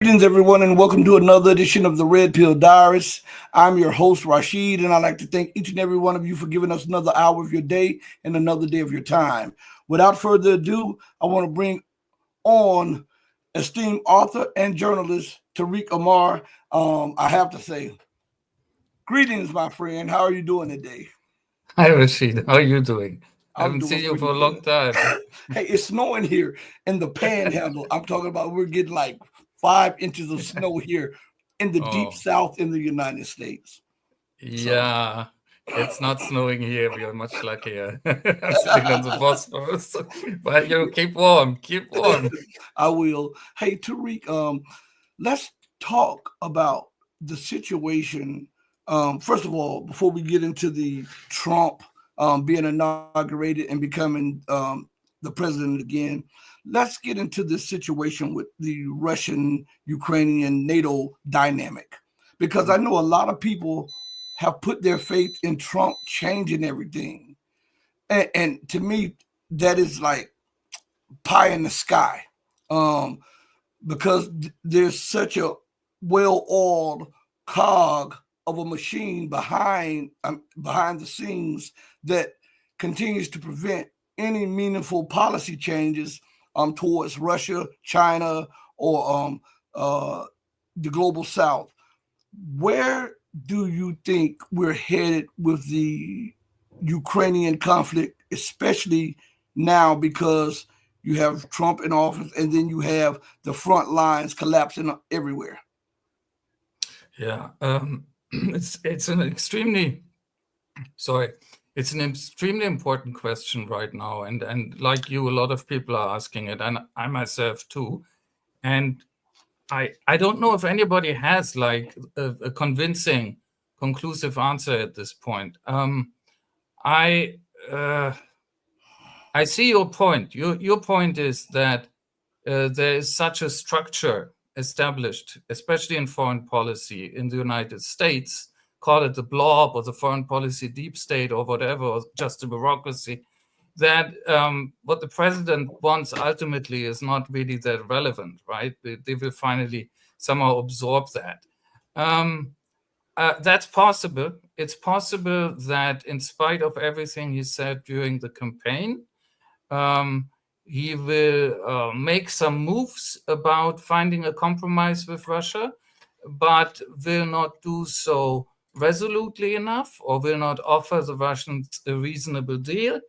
Greetings, everyone, and welcome to another edition of the Red Pill Diaries. I'm your host, Rashid, and I'd like to thank each and every one of you for giving us another hour of your day and another day of your time. Without further ado, I want to bring on esteemed author and journalist Tarik Amar. I have to say, greetings, my friend. How are you doing today? Hi Rashid, how are you doing? I I'm haven't seen doing you pretty for a long good. time. Hey, it's snowing here in the panhandle. I'm talking about we're getting like 5 inches of snow here in the deep Oh, south in the United States. So yeah, it's not snowing here. We are much luckier. I'm sitting on the Bosphorus, but you keep warm, keep warm. I will. Hey, Tariq, let's talk about the situation. First of all, before we get into the Trump being inaugurated and becoming the president again, let's get into this situation with the Russian Ukrainian NATO dynamic. Because I know a lot of people have put their faith in Trump changing everything. And to me, that is like pie in the sky. Um, because there's such a well-oiled cog of a machine behind the scenes that continues to prevent any meaningful policy changes towards Russia, China, or the global South. Where do you think we're headed with the Ukrainian conflict, especially now because you have Trump in office and then you have the front lines collapsing everywhere? Yeah, it's an extremely sorry, it's an extremely important question right now, and like you, a lot of people are asking it, and I myself too, and I don't know if anybody has like a convincing, conclusive answer at this point. I uh, I see your point. Your point is that there is such a structure established, especially in foreign policy in the United States. Call it the blob or the foreign policy deep state or whatever, or just a bureaucracy. That what the president wants ultimately is not really that relevant, right? They will finally somehow absorb that. Um, that's possible. It's possible that, in spite of everything he said during the campaign, um, he will make some moves about finding a compromise with Russia, but will not do so resolutely enough or will not offer the Russians a reasonable deal.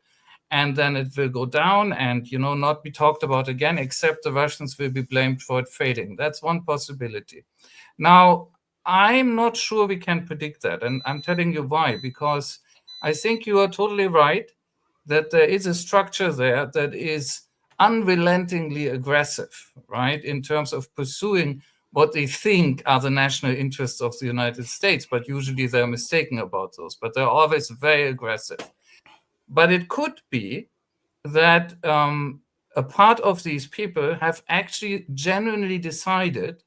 And then it will go down and, not be talked about again, except the Russians will be blamed for it failing. That's one possibility. Now, I'm not sure we can predict that. And I'm telling you why, because I think you are totally right that there is a structure there that is unrelentingly aggressive, right, in terms of pursuing what they think are the national interests of the United States. But usually they're mistaken about those, but they're always very aggressive. But it could be that a part of these people have actually genuinely decided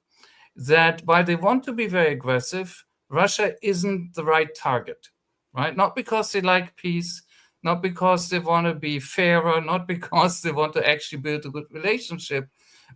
that while they want to be very aggressive, Russia isn't the right target, right? Not because they like peace, not because they want to be fairer, not because they want to actually build a good relationship,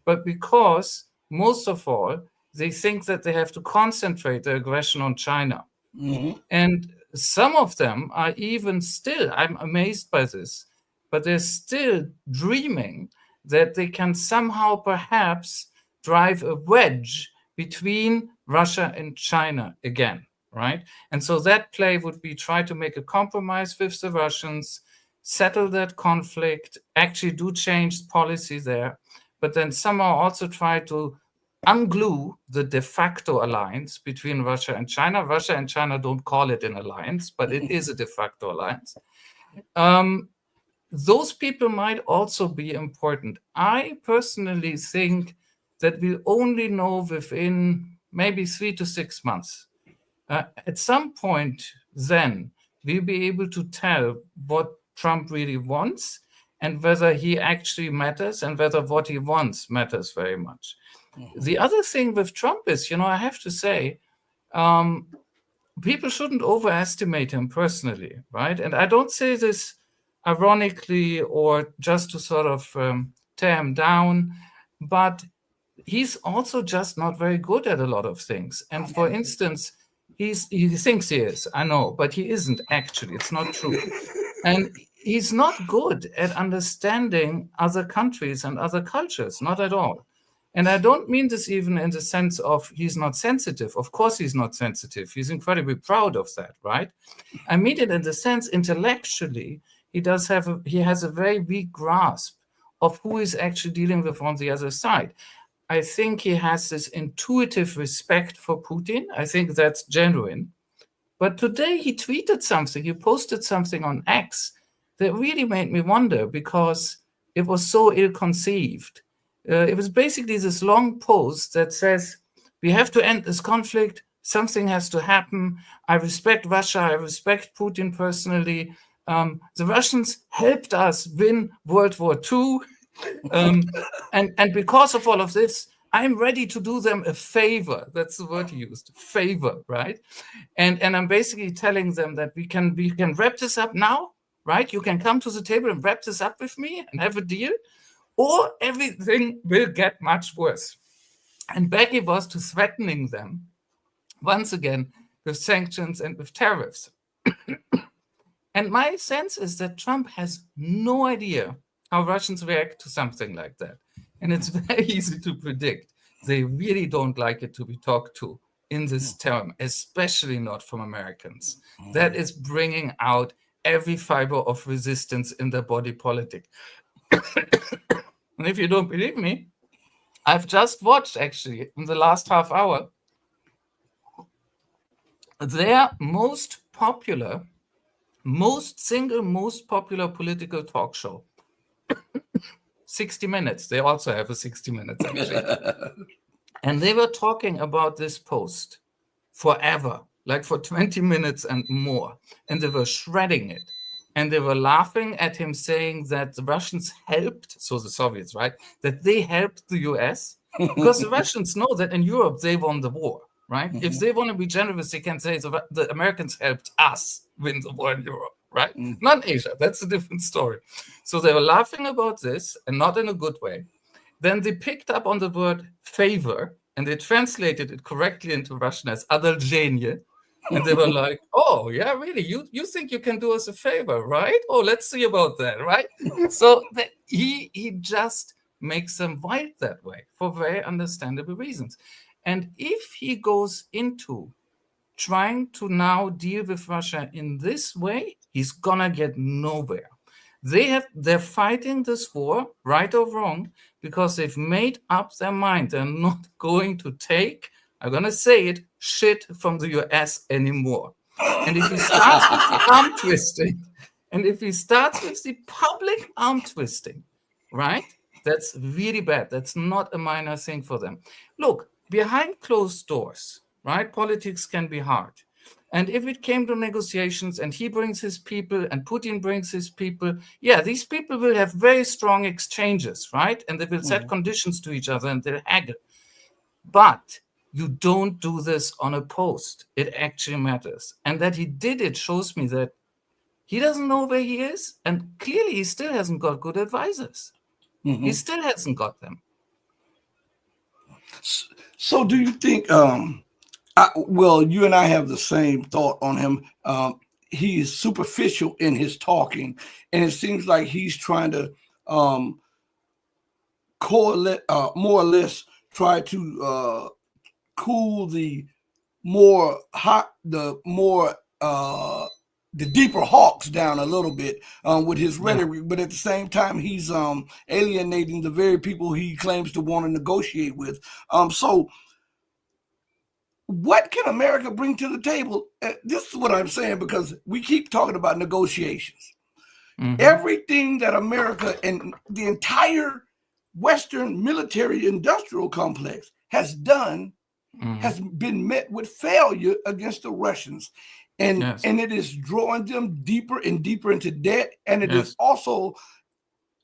but because, most of all, they think that they have to concentrate their aggression on China. Mm-hmm. And some of them are even still, I'm amazed by this, but they're still dreaming that they can somehow perhaps drive a wedge between Russia and China again, right? And so that play would be try to make a compromise with the Russians, settle that conflict, actually do change policy there, but then somehow also try to unglue the de facto alliance between Russia and China. Russia and China don't call it an alliance, but it is a de facto alliance. Um, those people might also be important. I personally think that we'll only know within maybe 3 to 6 months. At some point, then we'll be able to tell what Trump really wants and whether he actually matters and whether what he wants matters very much. Mm-hmm. The other thing with Trump is, I have to say, um, people shouldn't overestimate him personally, right? And I don't say this ironically or just to sort of tear him down, but he's also just not very good at a lot of things. And for instance, he thinks he is, I know, but he isn't actually. It's not true. And he's not good at understanding other countries and other cultures, not at all. And I don't mean this even in the sense of he's not sensitive. Of course he's not sensitive. He's incredibly proud of that, right? I mean it in the sense intellectually, he has a very weak grasp of who is actually dealing with on the other side. I think he has this intuitive respect for Putin. I think that's genuine. But today he tweeted something, he posted something on X that really made me wonder because it was so ill-conceived. It was basically this long post that says, we have to end this conflict, something has to happen, I respect Russia, I respect Putin personally, the Russians helped us win World War II, and because of all of this, I'm ready to do them a favor. That's the word he used, favor, right? And I'm basically telling them that we can wrap this up now, right? You can come to the table and wrap this up with me and have a deal, or everything will get much worse. And back he was to threatening them, once again, with sanctions and with tariffs. And my sense is that Trump has no idea how Russians react to something like that. And it's very easy to predict. They really don't like it to be talked to in this term, especially not from Americans. That is bringing out every fiber of resistance in their body politic. And if you don't believe me, I've just watched, actually, in the last half hour, their most popular political talk show. 60 Minutes. They also have a 60 Minutes, actually. And they were talking about this post forever, like for 20 minutes and more. And they were shredding it. And they were laughing at him saying that the Russians helped, so the Soviets, right? That they helped the US. Because the Russians know that in Europe, they won the war, right? If they want to be generous, they can say the Americans helped us win the war in Europe, right? Not Asia. That's a different story. So they were laughing about this, and not in a good way. Then they picked up on the word favor, and they translated it correctly into Russian as одолжение. And they were like, oh, yeah, really? You think you can do us a favor, right? Oh, let's see about that, right? So he just makes them wild that way for very understandable reasons. And if he goes into trying to now deal with Russia in this way, he's gonna get nowhere. They're fighting this war, right or wrong, because they've made up their mind. They're not going to take, I'm gonna say it, shit from the US anymore. And if he starts with the arm twisting, and if he starts with the public arm twisting, right, that's really bad. That's not a minor thing for them. Look, behind closed doors, right, politics can be hard. And if it came to negotiations and he brings his people and Putin brings his people, yeah, these people will have very strong exchanges, right? And they will set conditions to each other and they'll haggle. But you don't do this on a post. It actually matters. And that he did it shows me that he doesn't know where he is. And clearly he still hasn't got good advisors. He still hasn't got them. So do you think, well, you and I have the same thought on him. He is superficial in his talking, and it seems like he's trying to correlate, more or less try to cool the more hot, the deeper hawks down a little bit with his rhetoric, but at the same time, he's alienating the very people he claims to want to negotiate with. So what can America bring to the table? This is what I'm saying, because we keep talking about negotiations. Everything that America and the entire Western military industrial complex has done has been met with failure against the Russians. And it is drawing them deeper and deeper into debt. And it is also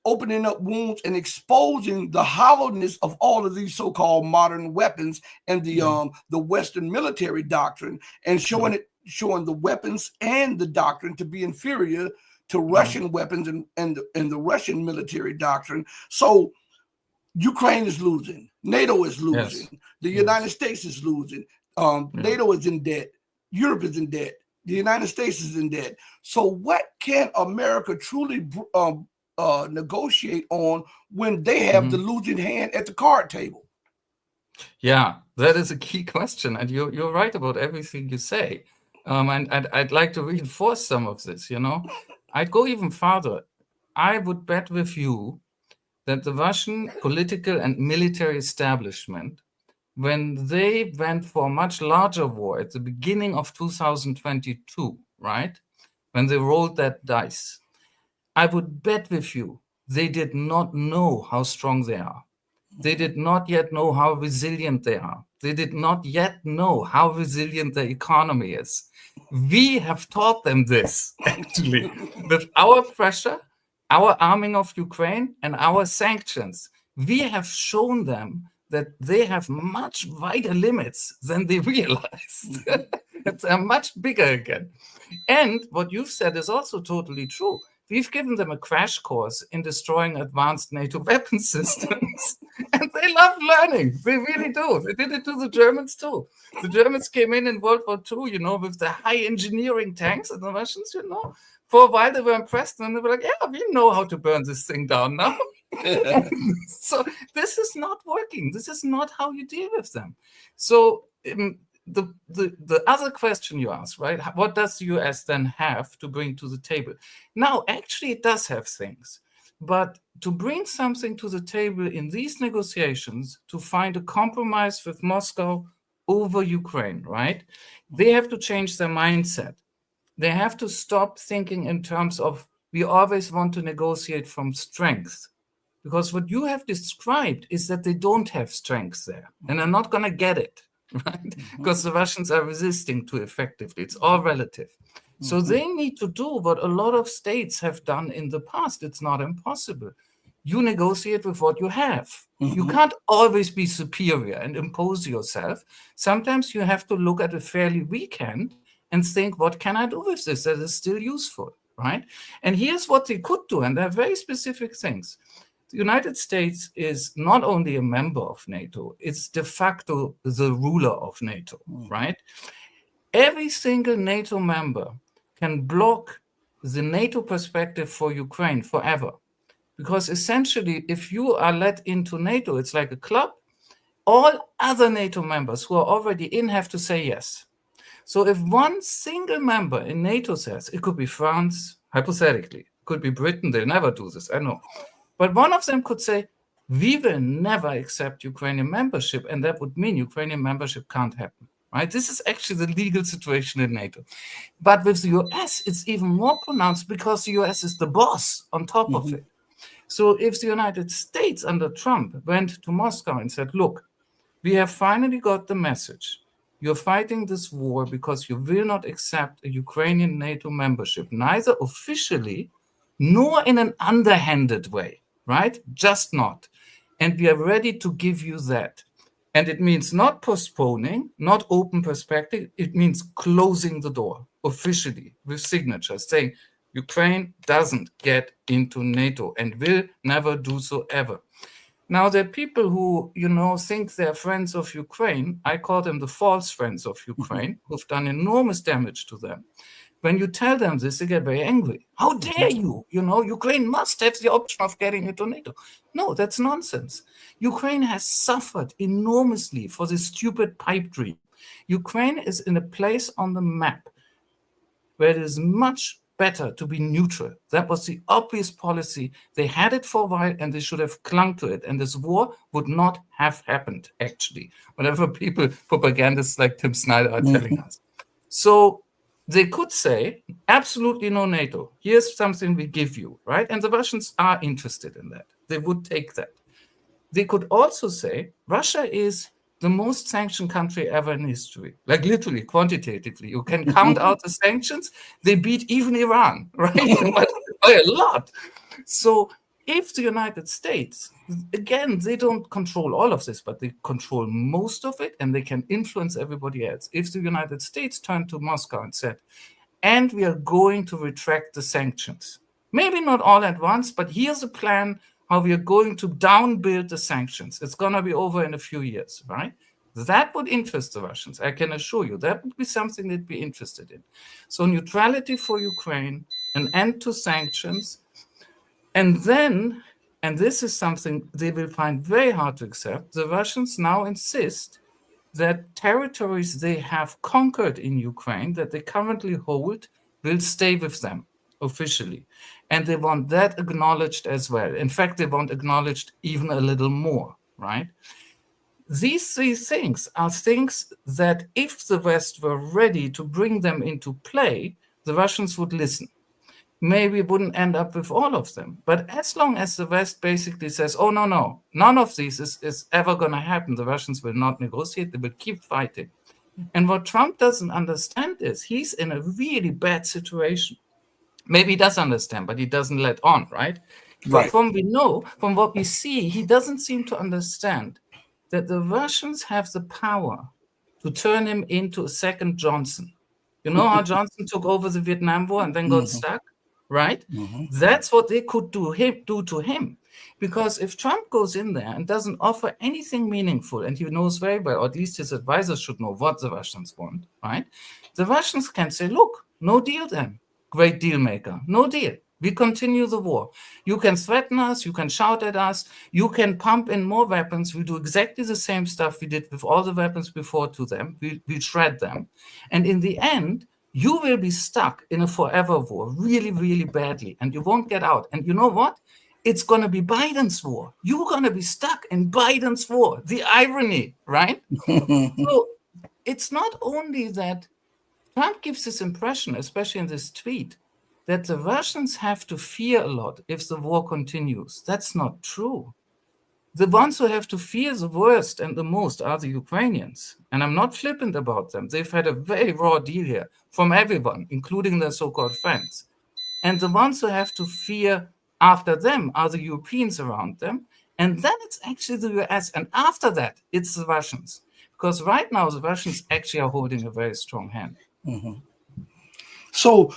opening up wounds and exposing the hollowness of all of these so-called modern weapons and the Western military doctrine, and showing the weapons and the doctrine to be inferior to Russian weapons and the Russian military doctrine. So Ukraine is losing. NATO is Yes. losing. The Yes. United States is losing. NATO is in debt. Europe is in debt. The United States is in debt. So what can America truly negotiate on when they have the losing hand at the card table? Yeah, that is a key question, and you're right about everything you say. And I'd like to reinforce some of this. I'd go even farther. I would bet with you that the Russian political and military establishment, when they went for a much larger war at the beginning of 2022, right, when they rolled that dice, I would bet with you they did not know how strong they are. They did not yet know how resilient they are. They did not yet know how resilient the economy is. We have taught them this, actually, with our pressure, our arming of Ukraine, and our sanctions. We have shown them that they have much wider limits than they realized. They're much bigger again. And what you've said is also totally true. We've given them a crash course in destroying advanced NATO weapon systems. And they love learning. They really do. They did it to the Germans too. The Germans came in World War II, with the high engineering tanks, and the Russians, for a while they were impressed, and they were like, yeah, we know how to burn this thing down now. So this is not working. This is not how you deal with them. So the other question you asked, right? What does the US then have to bring to the table? Now, actually, it does have things. But to bring something to the table in these negotiations, to find a compromise with Moscow over Ukraine, right? They have to change their mindset. They have to stop thinking in terms of, we always want to negotiate from strength. Because what you have described is that they don't have strength there, and are not going to get it, right? Because the Russians are resisting too effectively. It's all relative. So they need to do what a lot of states have done in the past. It's not impossible. You negotiate with what you have. You can't always be superior and impose yourself. Sometimes you have to look at a fairly weak hand and think, what can I do with this that is still useful, right? And here's what they could do, and they're very specific things. The United States is not only a member of NATO, it's de facto the ruler of NATO, right? Every single NATO member can block the NATO perspective for Ukraine forever. Because essentially, if you are let into NATO, it's like a club. All other NATO members who are already in have to say yes. So if one single member in NATO says, it could be France, hypothetically, could be Britain, they'll never do this, I know. But one of them could say, we will never accept Ukrainian membership, and that would mean Ukrainian membership can't happen, right? This is actually the legal situation in NATO. But with the US, it's even more pronounced because the US is the boss on top of it. So if the United States under Trump went to Moscow and said, look, we have finally got the message. You're fighting this war because you will not accept a Ukrainian NATO membership, neither officially nor in an underhanded way, right? Just not. And we are ready to give you that. And it means not postponing, not open perspective. It means closing the door officially with signatures saying Ukraine doesn't get into NATO and will never do so ever. Now, there are people who, think they're friends of Ukraine. I call them the false friends of Ukraine, who've done enormous damage to them. When you tell them this, they get very angry. How dare you? Ukraine must have the option of getting into NATO. No, that's nonsense. Ukraine has suffered enormously for this stupid pipe dream. Ukraine is in a place on the map where it is much better to be neutral. That was the obvious policy. They had it for a while, and they should have clung to it. And this war would not have happened, actually, whatever propagandists like Tim Snyder are telling us. So they could say, absolutely no NATO. Here's something we give you, right? And the Russians are interested in that. They would take that. They could also say, Russia is the most sanctioned country ever in history, like literally, quantitatively. You can count out the sanctions. They beat even Iran, right? By a lot. So if the United States, again, they don't control all of this, but they control most of it, and they can influence everybody else. If the United States turned to Moscow and said, and we are going to retract the sanctions, maybe not all at once, but here's a plan how we are going to downbuild the sanctions. It's going to be over in a few years, right? That would interest the Russians. I can assure you that would be something they'd be interested in. So neutrality for Ukraine, an end to sanctions, and then, and this is something they will find very hard to accept, the Russians now insist that territories they have conquered in Ukraine, that they currently hold, will stay with them officially. And they want that acknowledged as well. In fact, they want acknowledged even a little more, right? These three things are things that if the West were ready to bring them into play, the Russians would listen. Maybe wouldn't end up with all of them. But as long as the West basically says, oh, no, none of these is ever going to happen, the Russians will not negotiate, they will keep fighting. And what Trump doesn't understand is he's in a really bad situation. Maybe he does understand, but he doesn't let on, right? Right. From what we see, he doesn't seem to understand that the Russians have the power to turn him into a second Johnson. You know how Johnson took over the Vietnam War and then got stuck, right? That's what they could do to him. Because if Trump goes in there and doesn't offer anything meaningful, and he knows very well, or at least his advisors should know what the Russians want, right? The Russians can say, look, no deal then, great deal maker, no deal. We continue the war. You can threaten us, you can shout at us, you can pump in more weapons. We'll do exactly the same stuff we did with all the weapons before to them. We'll shred them. And in the end, you will be stuck in a forever war, really, really badly, and you won't get out. And you know what? It's going to be Biden's war. You're going to be stuck in Biden's war. The irony, right? So it's not only that Trump gives this impression, especially in this tweet, that the Russians have to fear a lot if the war continues. That's not true. The ones who have to fear the worst and the most are the Ukrainians. And I'm not flippant about them. They've had a very raw deal here from everyone, including their so-called friends. And the ones who have to fear after them are the Europeans around them. And then it's actually the US. And after that, it's the Russians. Because right now, the Russians actually are holding a very strong hand. So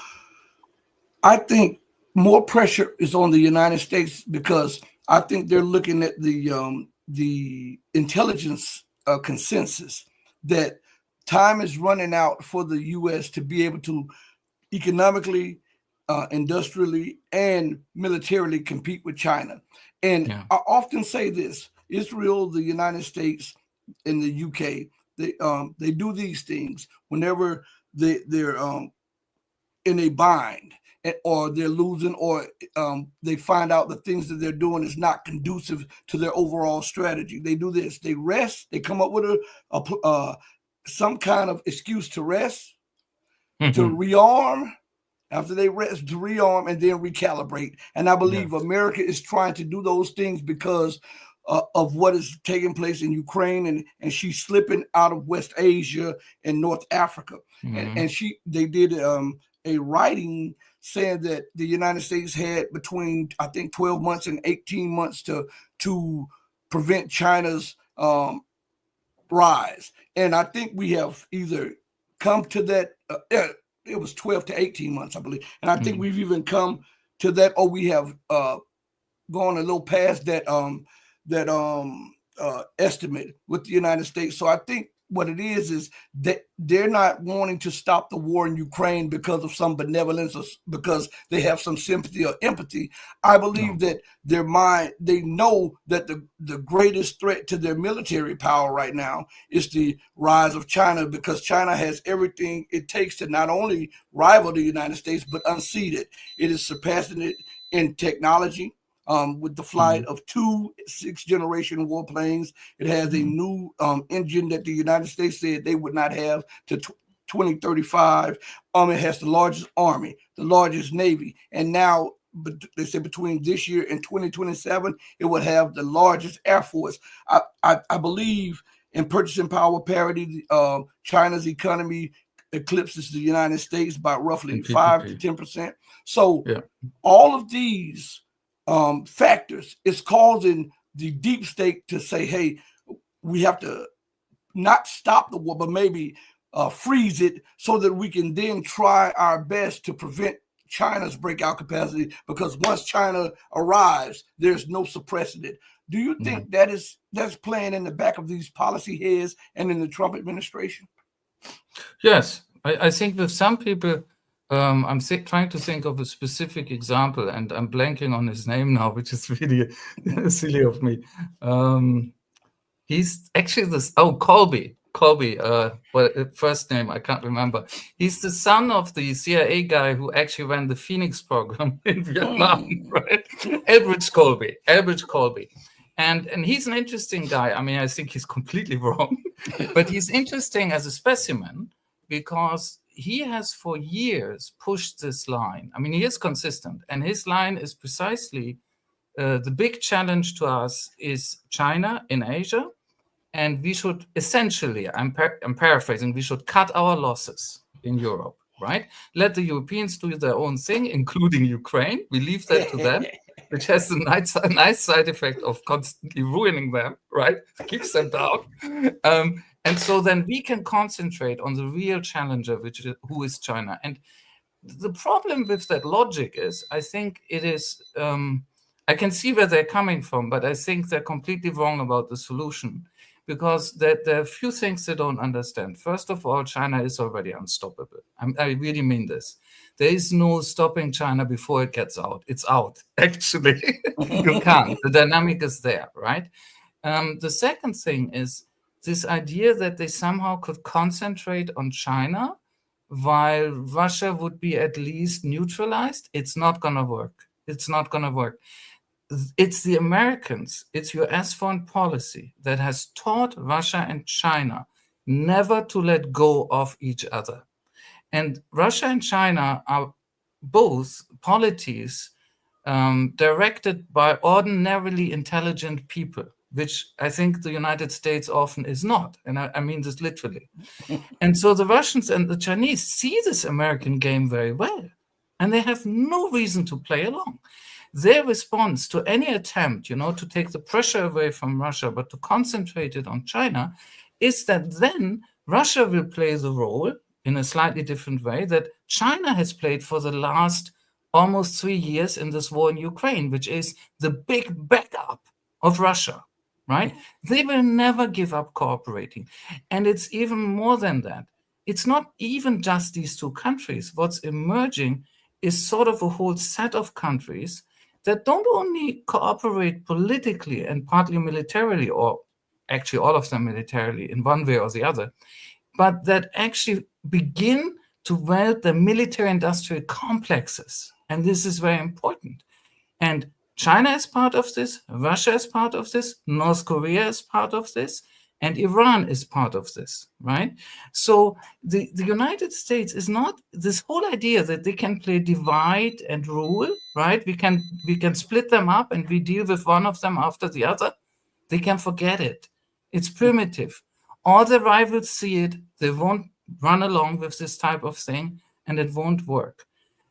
I think more pressure is on the United States because I think they're looking at the intelligence consensus that time is running out for the U.S. to be able to economically, industrially, and militarily compete with China. And I often say this: Israel, the United States, and the UK, they do these things whenever they're in a bind, or they're losing, or they find out the things that they're doing is not conducive to their overall strategy. They do this: they rest, they come up with some kind of excuse to rest, to rearm. After they rest, to rearm, and then recalibrate. And I believe America is trying to do those things because of what is taking place in Ukraine, and she's slipping out of West Asia and North Africa. And they did a writing saying that the United States had between, I think, 12 months and 18 months to prevent China's rise. And I think we have either come to that, it was 12 to 18 months, I believe. And I think we've even come to that, or we have gone a little past that estimate with the United States. So I think what it is that they're not wanting to stop the war in Ukraine because of some benevolence or because they have some sympathy or empathy. I believe that their mind, they know that the greatest threat to their military power right now is the rise of China, because China has everything it takes to not only rival the United States, but unseat it. It is surpassing it in technology. With the flight of 2 6th-generation warplanes. It has a new engine that the United States said they would not have to 2035. It has the largest army, the largest navy, and now they said between this year and 2027, it would have the largest air force. I believe in purchasing power parity, China's economy eclipses the United States by roughly 5 to 10%. So all of these factors is causing the deep state to say, hey, we have to not stop the war, but maybe freeze it so that we can then try our best to prevent China's breakout capacity, because once China arrives, there's no suppressing it. Do you think that's playing in the back of these policy heads and in the Trump administration? Yes, I think with some people, I'm trying to think of a specific example, and I'm blanking on his name now, which is really silly of me. He's actually Colby. First name I can't remember. He's the son of the CIA guy who actually ran the Phoenix program in Vietnam, right? Elbridge Colby. And he's an interesting guy. I mean, I think he's completely wrong, but he's interesting as a specimen because he has for years pushed this line. I mean, he is consistent, and his line is precisely the big challenge to us is China in Asia. And we should essentially, I'm paraphrasing, we should cut our losses in Europe, right? Let the Europeans do their own thing, including Ukraine. We leave that to them, which has a nice side effect of constantly ruining them, right? Keeps them down. And so then we can concentrate on the real challenger, who is China. And the problem with that logic is, I think it is, I can see where they're coming from, but I think they're completely wrong about the solution. Because there are a few things they don't understand. First of all, China is already unstoppable. I really mean this. There is no stopping China before it gets out. It's out, actually. You can't. The dynamic is there, right? The second thing is this idea that they somehow could concentrate on China while Russia would be at least neutralized. It's not going to work. It's not going to work. It's the Americans, it's US foreign policy that has taught Russia and China never to let go of each other. And Russia and China are both polities directed by ordinarily intelligent people, which I think the United States often is not. And I mean this literally. And so the Russians and the Chinese see this American game very well, and they have no reason to play along. Their response to any attempt, to take the pressure away from Russia, but to concentrate it on China, is that then Russia will play the role in a slightly different way that China has played for the last almost 3 years in this war in Ukraine, which is the big backup of Russia, right? They will never give up cooperating. And it's even more than that. It's not even just these two countries. What's emerging is sort of a whole set of countries that don't only cooperate politically and partly militarily, or actually all of them militarily in one way or the other, but that actually begin to weld the military-industrial complexes. And this is very important. And China is part of this, Russia is part of this, North Korea is part of this, and Iran is part of this, right? So the United States is not this whole idea that they can play divide and rule, right? We can split them up and we deal with one of them after the other. They can forget it. It's primitive. All the rivals see it. They won't run along with this type of thing, and it won't work.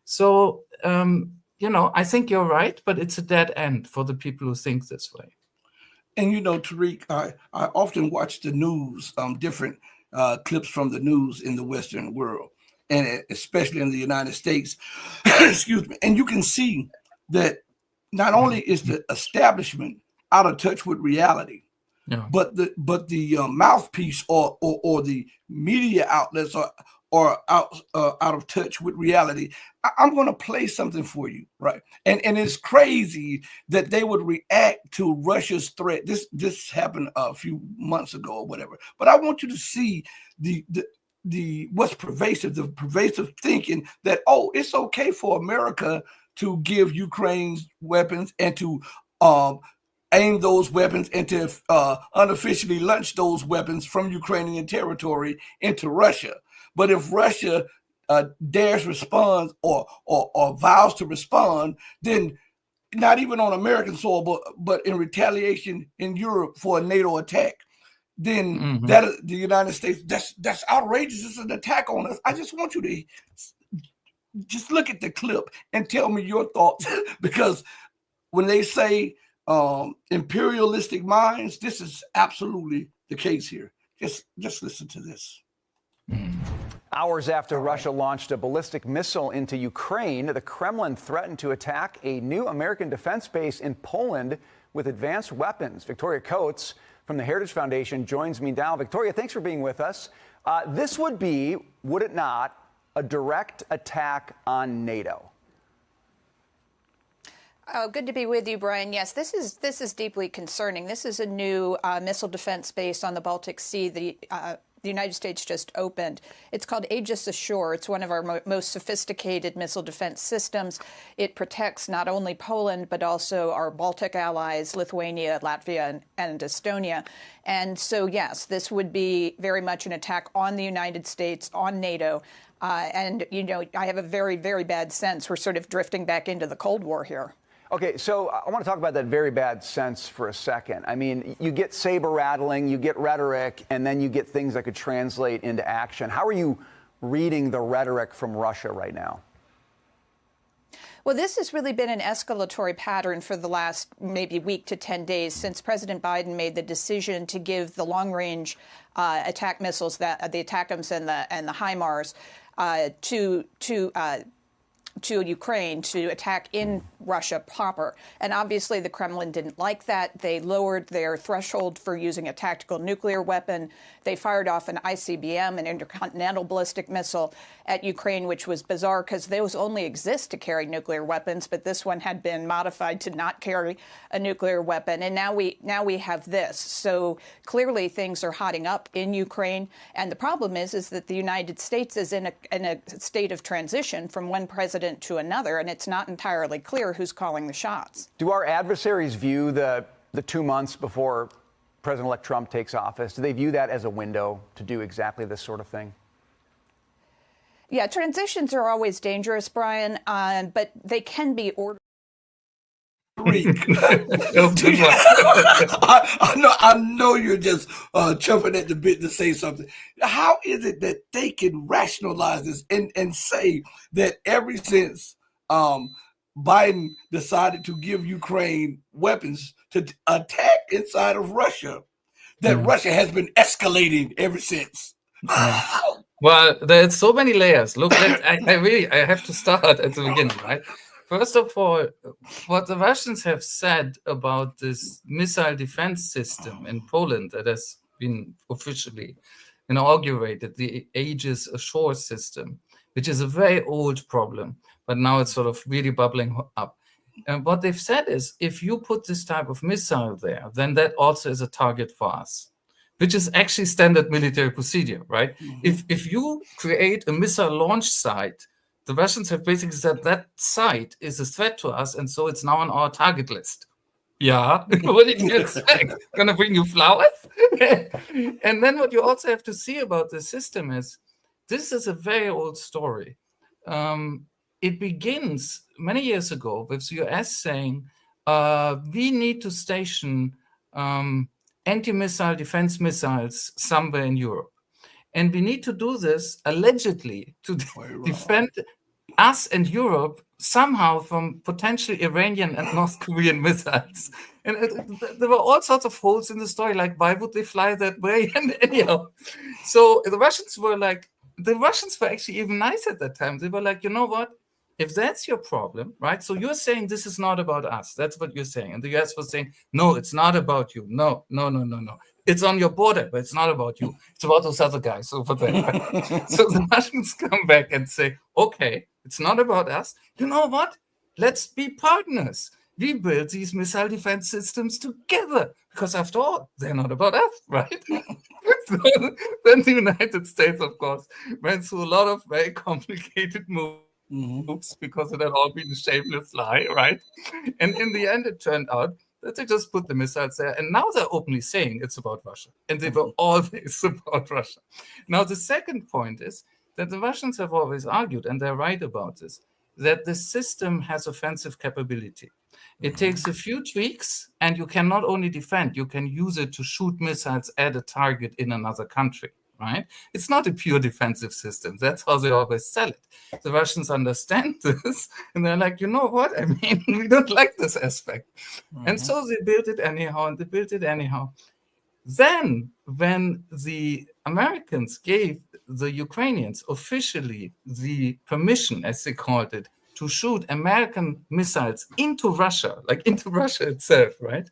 So, I think you're right, but it's a dead end for the people who think this way. And Tarik, I often watch the news, different clips from the news in the Western world, and especially in the United States. Excuse me. And you can see that not only is the establishment out of touch with reality, but the mouthpiece or the media outlets are out of touch with reality. I'm going to play something for you, right? And it's crazy that they would react to Russia's threat. This happened a few months ago or whatever. But I want you to see the what's pervasive, the pervasive thinking that, it's okay for America to give Ukraine's weapons and to aim those weapons and to unofficially launch those weapons from Ukrainian territory into Russia. But if Russia dares respond or vows to respond, then not even on American soil, but in retaliation in Europe for a NATO attack, then that the United States, that's outrageous. It's an attack on us. I just want you to just look at the clip and tell me your thoughts, because when they say imperialistic minds, this is absolutely the case here. Just listen to this. Hours after Russia launched a ballistic missile into Ukraine, the Kremlin threatened to attack a new American defense base in Poland with advanced weapons. Victoria Coates from the Heritage Foundation joins me now. Victoria, thanks for being with us. This would be, would it not, a direct attack on NATO? Oh, good to be with you, Brian. Yes, this is deeply concerning. This is a new missile defense base on the Baltic Sea. The United States just opened. It's called Aegis Ashore. It's one of our most sophisticated missile defense systems. It protects not only Poland, but also our Baltic allies, Lithuania, Latvia, and Estonia. And so, yes, this would be very much an attack on the United States, on NATO. And, you know, I have a very, very bad sense we're sort of drifting back into the Cold War here. Okay, so I want to talk about that very bad sense for a second. I mean, you get saber rattling, you get rhetoric, and then you get things that could translate into action. How are you reading the rhetoric from Russia right now? Well, this has really been an escalatory pattern for the last maybe week to 10 days since President Biden made the decision to give the long-range attack missiles, the ATACMS and the HIMARS, to Ukraine to attack in Russia proper. And obviously the Kremlin didn't like that. They lowered their threshold for using a tactical nuclear weapon. They fired off an ICBM, an intercontinental ballistic missile, at Ukraine, which was bizarre because those only exist to carry nuclear weapons, but this one had been modified to not carry a nuclear weapon. And now we have this. So clearly things are hotting up in Ukraine. And the problem is that the United States is in a state of transition from one president to another, and it's not entirely clear who's calling the shots. Do our adversaries view the 2 months before President-elect Trump takes office, do they view that as a window to do exactly this sort of thing? Yeah, transitions are always dangerous, Brian, but they can be ordered. I know you're just chomping at the bit to say something. How is it that they can rationalize this and say that ever since Biden decided to give Ukraine weapons to attack inside of Russia, that Russia has been escalating ever since? Well, there's so many layers. Look, I have to start at the beginning, right? First of all, what the Russians have said about this missile defense system in Poland that has been officially inaugurated, the Aegis Ashore system, which is a very old problem, but now it's sort of really bubbling up. And what they've said is, if you put this type of missile there, then that also is a target for us, which is actually standard military procedure, right? Mm-hmm. If you create a missile launch site, the Russians have basically said that site is a threat to us, and so it's now on our target list. Yeah, what did you expect? Gonna bring you flowers? And then what you also have to see about the system is, this is a very old story. It begins many years ago with the US saying, we need to station anti-missile defense missiles somewhere in Europe. And we need to do this allegedly to defend us and Europe somehow from potential Iranian and North Korean missiles. And there were all sorts of holes in the story, like why would they fly that way? And anyhow, so the Russians were actually even nice at that time. They were like, you know what? If that's your problem, right? So you're saying this is not about us. That's what you're saying. And the US was saying, no, it's not about you. No. It's on your border, but it's not about you. It's about those other guys over there. So the Russians come back and say, okay, it's not about us. You know what? Let's be partners. We build these missile defense systems together because after all, they're not about us, right? So then the United States, of course, went through a lot of very complicated moves because it had all been a shameless lie, right? And in the end, it turned out that they just put the missiles there. And now they're openly saying it's about Russia. And they were always about Russia. Now, the second point is that the Russians have always argued, and they're right about this, that the system has offensive capability. It takes a few tweaks, and you can not only defend, you can use it to shoot missiles at a target in another country, right? It's not a pure defensive system. That's how they always sell it. The Russians understand this, and they're like, you know what? I mean, we don't like this aspect. And so they built it anyhow, and they built it anyhow. Then, when the Americans gave the Ukrainians officially the permission, as they called it, to shoot American missiles into Russia, like into Russia itself, right?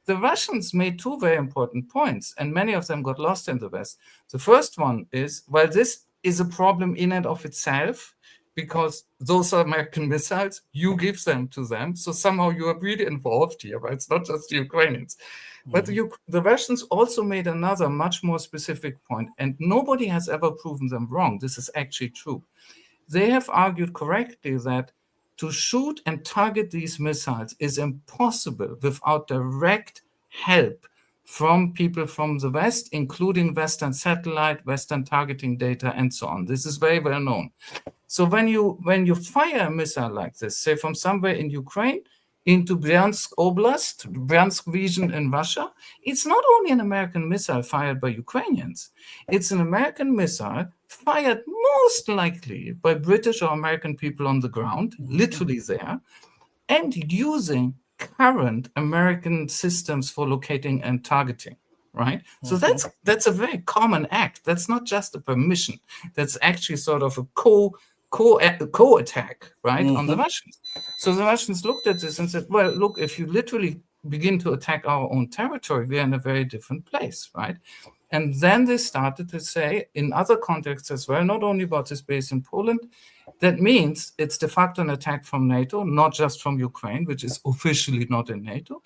The Russians made two very important points, and many of them got lost in the West. The first one is, well, this is a problem in and of itself, because those are American missiles, you give them to them, so somehow you are really involved here, right? It's not just the Ukrainians. But the Russians also made another much more specific point, and nobody has ever proven them wrong. This is actually true. They have argued correctly that to shoot and target these missiles is impossible without direct help from people from the West, including Western satellite, Western targeting data, and so on. This is very well known. So when you fire a missile like this, say from somewhere in Ukraine into Bryansk Oblast, Bryansk region in Russia, it's not only an American missile fired by Ukrainians, it's an American missile fired most likely by British or American people on the ground, literally there, and using current American systems for locating and targeting, right? So that's a very common act. That's not just a permission. That's actually sort of a co-attack, right, on the Russians. So the Russians looked at this and said, well, look, if you literally begin to attack our own territory, we're in a very different place, right? And then they started to say, in other contexts as well, not only about this base in Poland, that means it's de facto an attack from NATO, not just from Ukraine, which is officially not in NATO.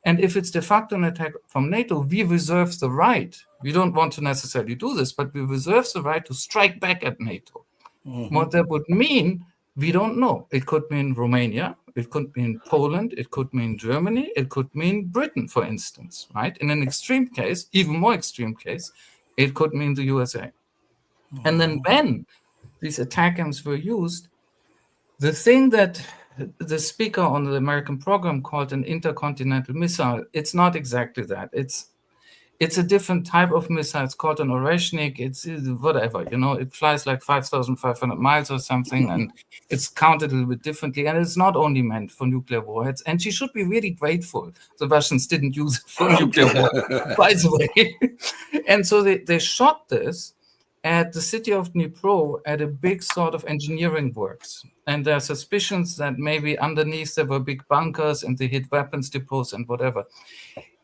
And if it's de facto an attack from NATO, we reserve the right. We don't want to necessarily do this, but we reserve the right to strike back at NATO. What that would mean, we don't know. It could mean Romania, it could mean Poland, it could mean Germany, it could mean Britain, for instance, right? In an extreme case, even more extreme case, it could mean the USA. And then when these ATACMS were used, the thing that the speaker on the American program called an intercontinental missile, it's not exactly that. It's a different type of missile. It's called an Oreshnik. It's whatever, it flies like 5,500 miles or something, and it's counted a little bit differently. And it's not only meant for nuclear warheads. And she should be really grateful the Russians didn't use it for nuclear warheads, by the way. And so they shot this at the city of Dnipro at a big sort of engineering works. And there are suspicions that maybe underneath there were big bunkers and they hid weapons depots and whatever.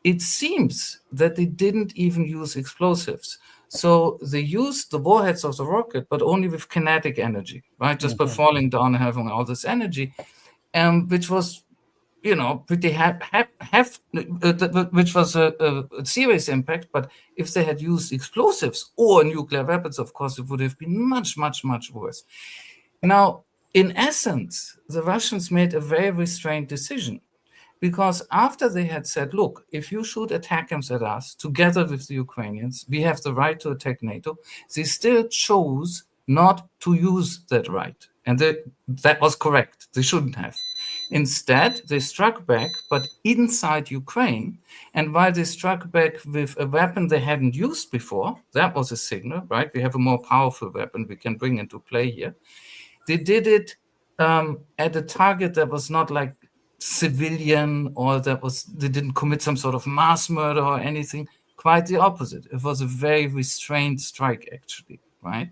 It seems that they didn't even use explosives. So they used the warheads of the rocket, but only with kinetic energy, right? Just by falling down and having all this energy, which was, pretty which was a serious impact. But if they had used explosives or nuclear weapons, of course, it would have been much, much, much worse. Now, in essence, the Russians made a very restrained decision. Because after they had said, look, if you shoot ATACMS at us together with the Ukrainians, we have the right to attack NATO, they still chose not to use that right. And that was correct. They shouldn't have. Instead, they struck back, but inside Ukraine. And while they struck back with a weapon they hadn't used before, that was a signal, right? We have a more powerful weapon we can bring into play here. They did it at a target that was not like civilian, or they didn't commit some sort of mass murder or anything. Quite the opposite. It was a very restrained strike, actually, right?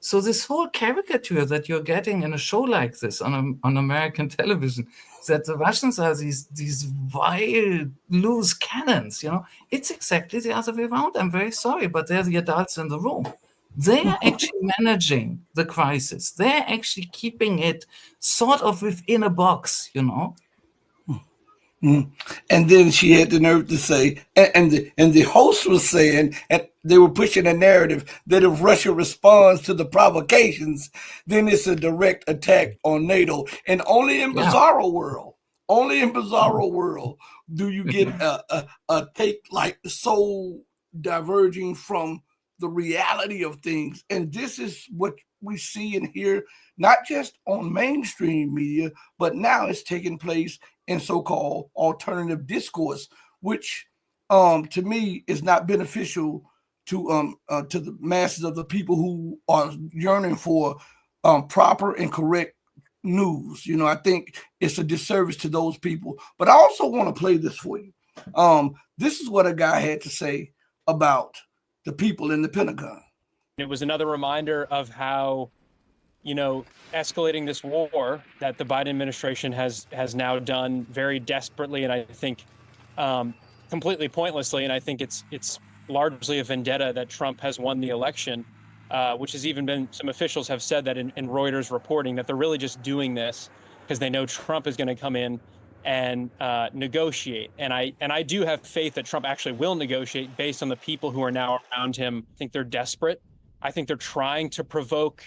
So this whole caricature that you're getting in a show like this on American television, that the Russians are these wild, loose cannons, it's exactly the other way around. I'm very sorry, but they're the adults in the room. They're actually managing the crisis. They're actually keeping it sort of within a box, And then she had the nerve to say, and the host was saying, and they were pushing a narrative that if Russia responds to the provocations, then it's a direct attack on NATO. And only in Bizarro World, do you get a take like so diverging from the reality of things. And this is what we see and hear, not just on mainstream media, but now it's taking place in so-called alternative discourse, which to me is not beneficial to the masses of the people who are yearning for proper and correct news. I think it's a disservice to those people. But I also want to play this for you. This is what a guy had to say about the people in the Pentagon. It was another reminder of how, escalating this war that the Biden administration has now done very desperately, and I think completely pointlessly. And I think it's largely a vendetta that Trump has won the election, which has even been, some officials have said that in Reuters reporting that they're really just doing this because they know Trump is going to come in and negotiate. And I do have faith that Trump actually will negotiate based on the people who are now around him. I think they're desperate. I think they're trying to provoke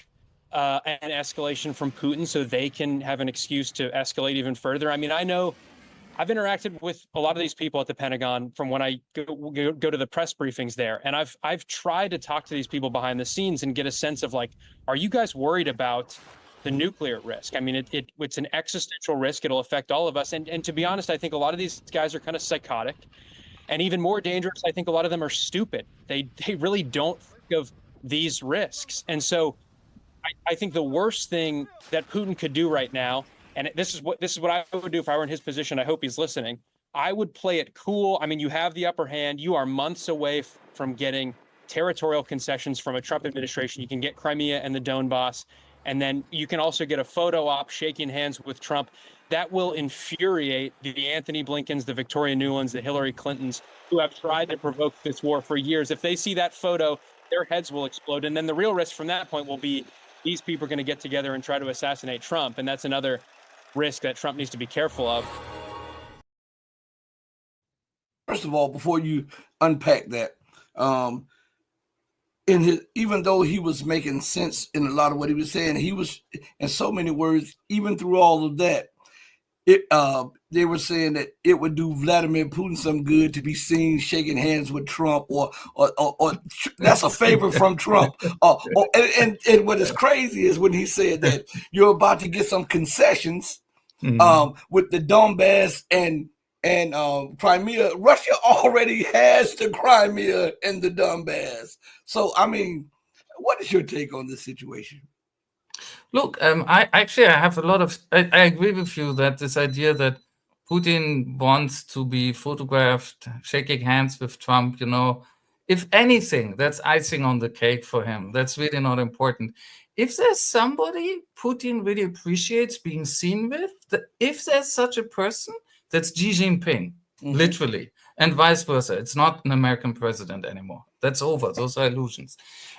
an escalation from Putin so they can have an excuse to escalate even further. I mean, I know I've interacted with a lot of these people at the Pentagon from when I go to the press briefings there. And I've tried to talk to these people behind the scenes and get a sense of like, are you guys worried about the nuclear risk? I mean, it's an existential risk. It'll affect all of us. And to be honest, I think a lot of these guys are kind of psychotic. And even more dangerous, I think a lot of them are stupid. They really don't think of these risks. And so I think the worst thing that Putin could do right now, and this is what I would do if I were in his position. I hope he's listening. I would play it cool. I mean, you have the upper hand. You are months away from getting territorial concessions from a Trump administration. You can get Crimea and the Donbass, and then you can also get a photo op shaking hands with Trump. That will infuriate the Anthony Blinkens, the Victoria Nulands, the Hillary Clintons, who have tried to provoke this war for years. If they see that photo, their heads will explode. And then the real risk from that point will be these people are going to get together and try to assassinate Trump. And that's another risk that Trump needs to be careful of. First of all, before you unpack that, even though he was making sense in a lot of what he was saying, he was, in so many words, even through all of that, they were saying that it would do Vladimir Putin some good to be seen shaking hands with Trump, or that's a favor from Trump. And what is crazy is when he said that you're about to get some concessions with the Donbass and Crimea. Russia already has the Crimea and the Donbass. So, I mean, what is your take on this situation? Look, I have a lot of. I agree with you that this idea that Putin wants to be photographed shaking hands with Trump, if anything, that's icing on the cake for him. That's really not important. If there's somebody Putin really appreciates being seen with, if there's such a person, that's Xi Jinping, literally, and vice versa. It's not an American president anymore. That's over. Those are illusions.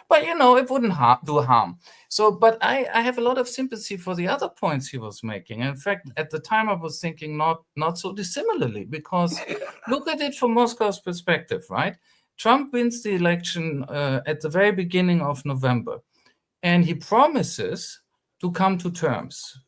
But, it wouldn't do harm. So, but I have a lot of sympathy for the other points he was making. In fact, at the time, I was thinking not so dissimilarly, because look at it from Moscow's perspective, right? Trump wins the election at the very beginning of November, and he promises to come to terms.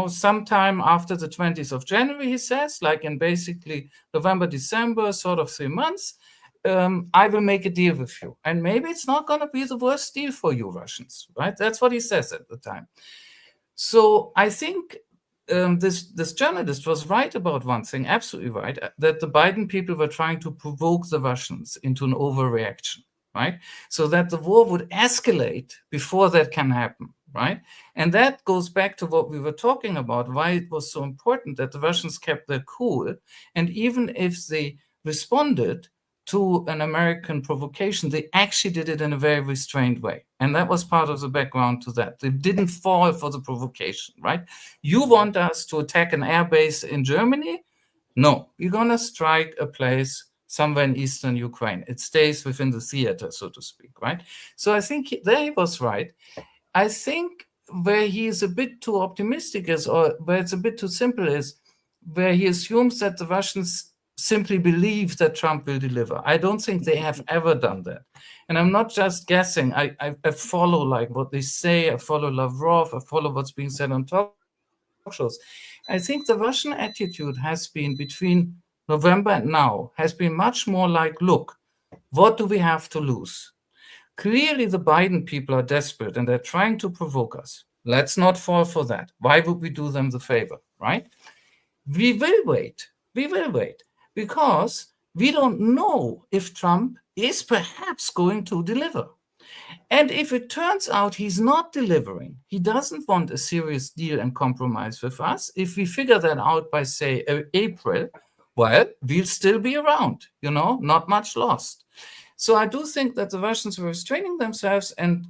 Sometime after the 20th of January, he says, like in basically November, December, sort of 3 months, I will make a deal with you. And maybe it's not going to be the worst deal for you Russians, right? That's what he says at the time. So I think this journalist was right about one thing, absolutely right, that the Biden people were trying to provoke the Russians into an overreaction, right? So that the war would escalate before that can happen. Right. And that goes back to what we were talking about, why it was so important that the Russians kept their cool. And even if they responded to an American provocation, they actually did it in a very restrained way. And that was part of the background to that. They didn't fall for the provocation. Right. You want us to attack an air base in Germany? No, you're going to strike a place somewhere in eastern Ukraine. It stays within the theater, so to speak. Right. So I think there he was right. I think where he is a bit too optimistic or where it's a bit too simple is where he assumes that the Russians simply believe that Trump will deliver. I don't think they have ever done that. And I'm not just guessing. I follow like what they say. I follow Lavrov. I follow what's being said on talk shows. I think the Russian attitude has been between November and now has been much more like, look, what do we have to lose? Clearly, the Biden people are desperate and they're trying to provoke us. Let's not fall for that. Why would we do them the favor, right? We will wait. We will wait because we don't know if Trump is perhaps going to deliver. And if it turns out he's not delivering, he doesn't want a serious deal and compromise with us. If we figure that out by, say, April, well, we'll still be around, not much lost. So I do think that the Russians were restraining themselves and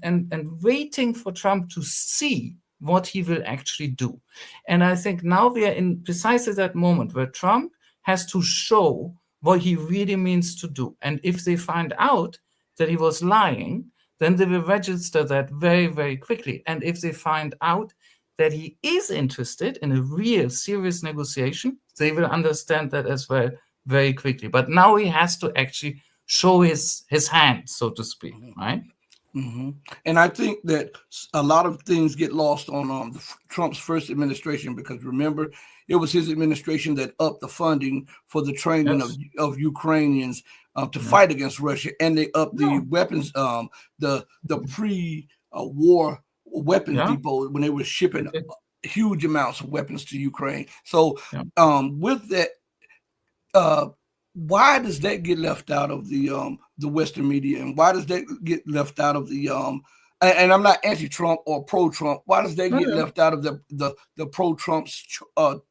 waiting for Trump to see what he will actually do. And I think now we are in precisely that moment where Trump has to show what he really means to do. And if they find out that he was lying, then they will register that very, very quickly. And if they find out that he is interested in a real serious negotiation, they will understand that as well very quickly. But now he has to actually show his hand, so to speak, right? Mm-hmm. And I think that a lot of things get lost on Trump's first administration, because remember, it was his administration that upped the funding for the training of Ukrainians to fight against Russia, and they upped the weapons, the pre-war weapons depot when they were shipping huge amounts of weapons to Ukraine. So with that, why does that get left out of the Western media, and why does that get left out of the and I'm not anti-Trump or pro-Trump. Why does that get left out of the pro-Trumps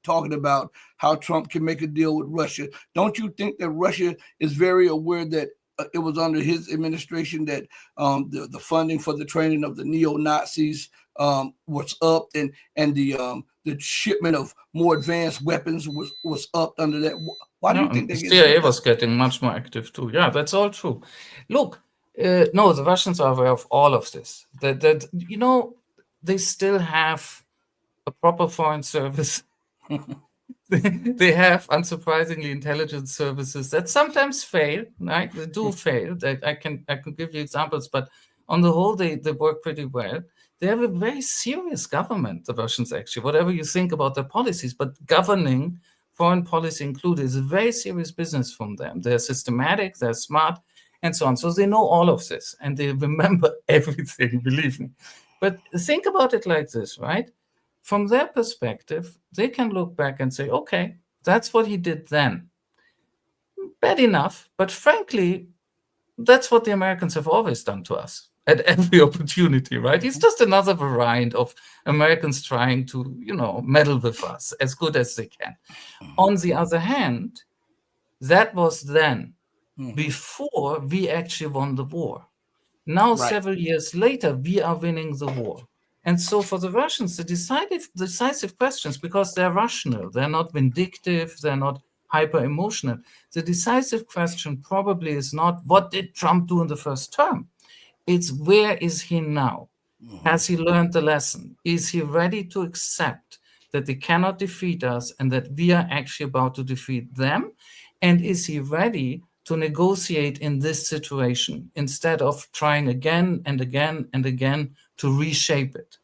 talking about how Trump can make a deal with Russia? Don't you think that Russia is very aware that it was under his administration that the funding for the training of the neo-Nazis was upped, and the shipment of more advanced weapons was upped under that? Why do you think the CIA was getting much more active too? Yeah, that's all true. Look, no, the Russians are aware of all of this. That they still have a proper foreign service. They have, unsurprisingly, intelligence services that sometimes fail. Right? They do fail. I can give you examples, but on the whole, they work pretty well. They have a very serious government, the Russians, actually, whatever you think about their policies, but governing, foreign policy included, is a very serious business from them. They're systematic, they're smart, and so on. So they know all of this, and they remember everything, believe me. But think about it like this, right? From their perspective, they can look back and say, okay, that's what he did then. Bad enough, but frankly, that's what the Americans have always done to us at every opportunity, right? It's just another variant of Americans trying to, meddle with us as good as they can. On the other hand, that was then, before we actually won the war. Now, several years later, we are winning the war. And so for the Russians, the decisive questions, because they're rational, they're not vindictive, they're not hyper-emotional, the decisive question probably is not, what did Trump do in the first term? It's, where is he now? Has he learned the lesson? Is he ready to accept that they cannot defeat us and that we are actually about to defeat them? And is he ready to negotiate in this situation instead of trying again and again and again to reshape it,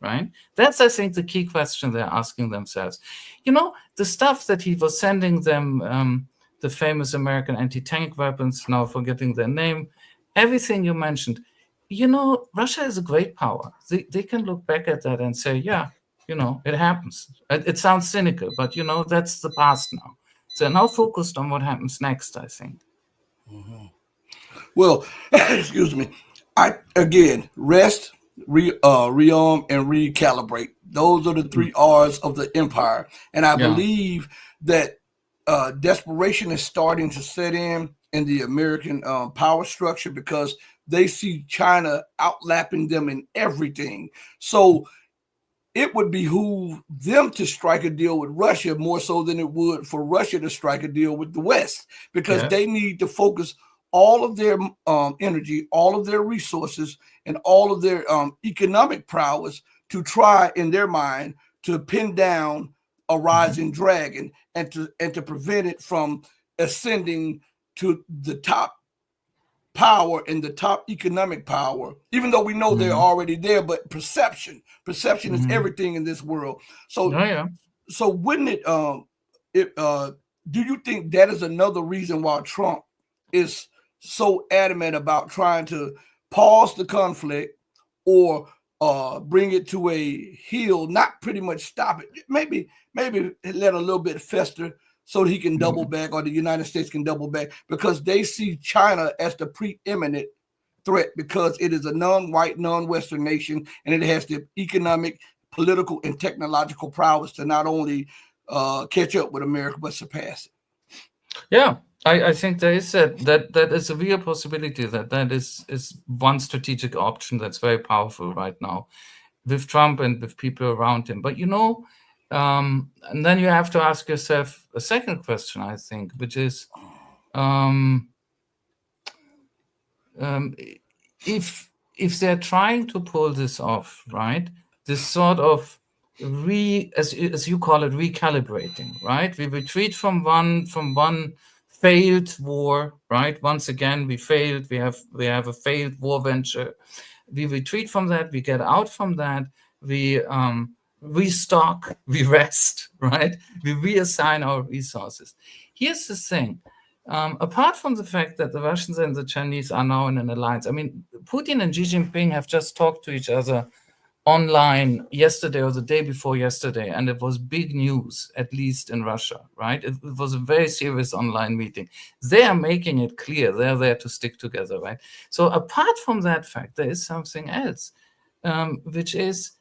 right? That's, I think, the key question they're asking themselves. The stuff that he was sending them, the famous American anti-tank weapons, now forgetting their name, everything you mentioned, Russia is a great power. They can look back at that and say, yeah, it happens. It sounds cynical, but, that's the past now. So now focused on what happens next, I think. Mm-hmm. Well, excuse me. Rest, rearm, and recalibrate. Those are the 3 R's of the empire. And I believe that desperation is starting to set in the American power structure, because they see China outlapping them in everything. So it would behoove them to strike a deal with Russia more so than it would for Russia to strike a deal with the West, because they need to focus all of their energy, all of their resources, and all of their economic prowess to try, in their mind, to pin down a rising dragon and to prevent it from ascending to the top power and the top economic power, even though we know they're already there. But perception is everything in this world. So, so wouldn't it? Do you think that is another reason why Trump is so adamant about trying to pause the conflict or bring it to a heel, not pretty much stop it, maybe let a little bit fester, so he can double back, or the United States can double back, because they see China as the preeminent threat, because it is a non-white, non-Western nation, and it has the economic, political, and technological prowess to not only catch up with America, but surpass it. Yeah, I think there is that is a real possibility that is one strategic option that's very powerful right now with Trump and with people around him. But and then you have to ask yourself a second question, I think, which is if they're trying to pull this off, right? This sort of as you call it, recalibrating, right? We retreat from one failed war, right? Once again, we failed. We have a failed war venture. We retreat from that. We get out from that. We restock. We rest, right? We reassign our resources. Here's the thing. Apart from the fact that the Russians and the Chinese are now in an alliance, I mean, Putin and Xi Jinping have just talked to each other online yesterday or the day before yesterday, and it was big news, at least in Russia, right? It was a very serious online meeting. They are making it clear they're there to stick together, right? So apart from that fact, there is something else, which is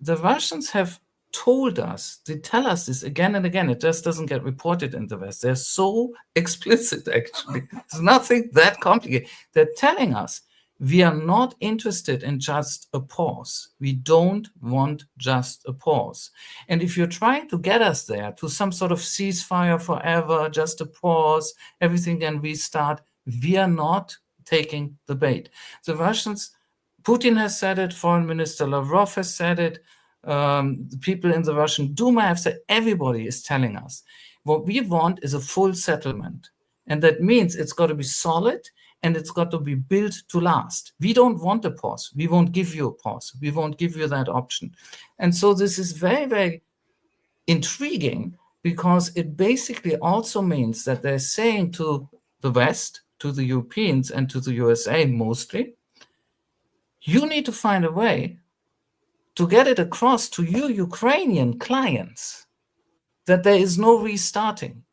the Russians have told us, they tell us this again and again. It just doesn't get reported in the West. They're so explicit, actually. It's nothing that complicated. They're telling us we are not interested in just a pause. We don't want just a pause. And if you're trying to get us there to some sort of ceasefire forever, just a pause, everything can restart, we are not taking the bait. The Russians, Putin has said it, Foreign Minister Lavrov has said it, the people in the Russian Duma have said, everybody is telling us what we want is a full settlement. And that means it's got to be solid and it's got to be built to last. We don't want a pause. We won't give you a pause. We won't give you that option. And so this is very, very intriguing because it basically also means that they're saying to the West, to the Europeans and to the USA mostly, you need to find a way to get it across to you Ukrainian clients that there is no restarting.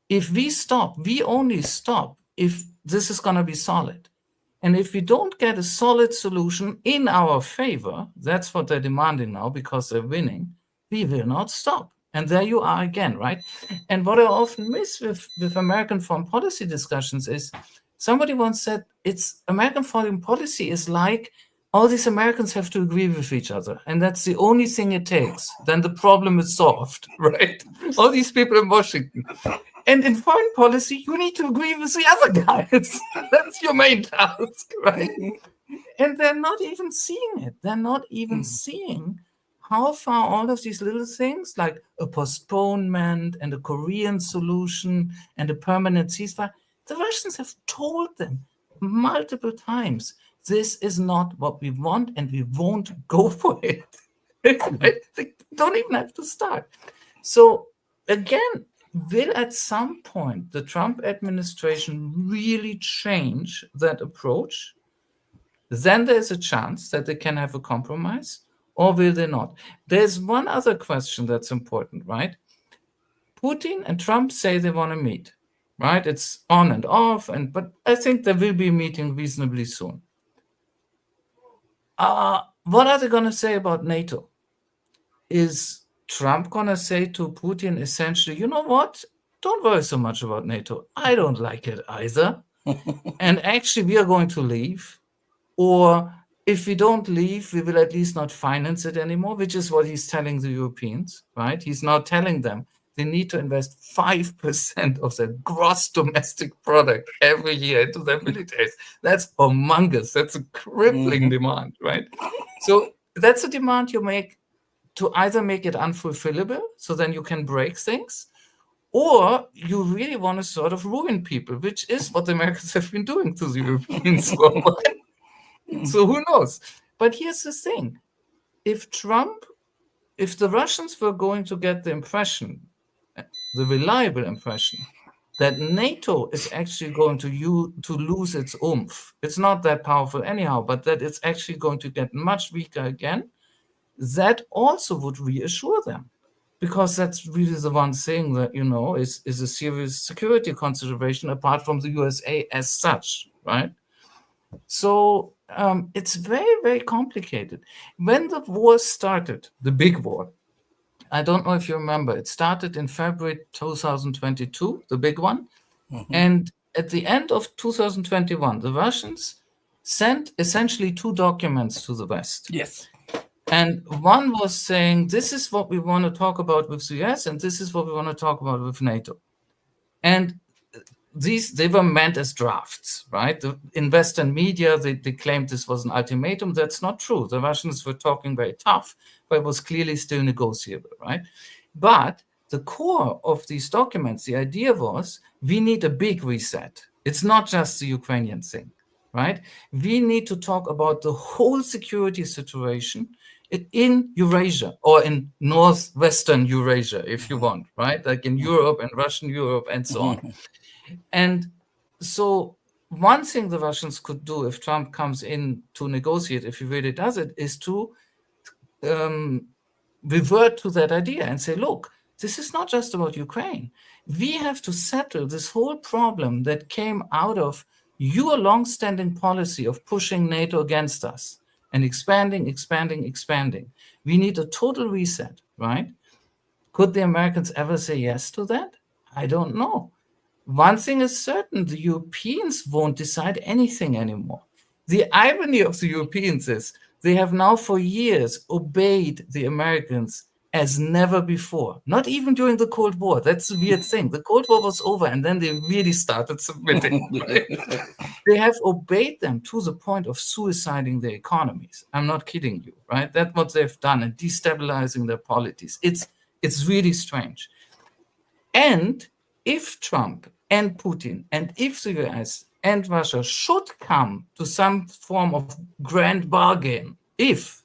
If we stop, we only stop if this is going to be solid. And if we don't get a solid solution in our favor, that's what they're demanding now because they're winning, we will not stop. And there you are again, right? And what I often miss with American foreign policy discussions is somebody once said, American foreign policy is like all these Americans have to agree with each other. And that's the only thing it takes. Then the problem is solved, right? All these people in Washington. And in foreign policy, you need to agree with the other guys. That's your main task, right? And they're not even seeing it. They're not even seeing how far all of these little things like a postponement and a Korean solution and a permanent ceasefire, the Russians have told them multiple times, this is not what we want and we won't go for it. They don't even have to start. So again, will at some point the Trump administration really change that approach? Then there's a chance that they can have a compromise, or will they not? There's one other question that's important, right? Putin and Trump say they want to meet, right? It's on and off, but I think there will be a meeting reasonably soon. What are they going to say about NATO? Is Trump going to say to Putin essentially, you know what? Don't worry so much about NATO. I don't like it either. And actually, we are going to leave. Or if we don't leave, we will at least not finance it anymore, which is what he's telling the Europeans, right? He's now telling them they need to invest 5% of their gross domestic product every year into their militaries. That's humongous. That's a crippling demand, right? So that's a demand you make to either make it unfulfillable, so then you can break things, or you really want to sort of ruin people, which is what the Americans have been doing to the Europeans for a while. So who knows? But here's the thing. If the Russians were going to get the impression, the reliable impression, that NATO is actually going to lose its oomph, it's not that powerful anyhow, but that it's actually going to get much weaker again, that also would reassure them, because that's really the one thing that, is a serious security consideration apart from the USA as such, right? So it's very, very complicated. When the war started, the big war, I don't know if you remember, it started in February 2022, the big one. And at the end of 2021, the Russians sent essentially 2 documents to the West. Yes. And one was saying, this is what we want to talk about with the US, and this is what we want to talk about with NATO. And they were meant as drafts, right? In Western media, they claimed this was an ultimatum. That's not true. The Russians were talking very tough, but it was clearly still negotiable, right? But the core of these documents, the idea was, we need a big reset. It's not just the Ukrainian thing, right? We need to talk about the whole security situation in Eurasia, or in northwestern Eurasia, if you want, right? Like in Europe and Russian Europe and so on. And so one thing the Russians could do if Trump comes in to negotiate, if he really does it, is to revert to that idea and say, look, this is not just about Ukraine. We have to settle this whole problem that came out of your long-standing policy of pushing NATO against us and expanding. We need a total reset, right? Could the Americans ever say yes to that? I don't know. One thing is certain, the Europeans won't decide anything anymore. The irony of the Europeans is they have now for years obeyed the Americans as never before, not even during the Cold War. That's the weird thing. The Cold War was over, and then they really started submitting. Right? They have obeyed them to the point of suiciding their economies. I'm not kidding you, right? That's what they've done, and destabilizing their polities. It's really strange. And if Trump and Putin and if the US and Russia should come to some form of grand bargain, if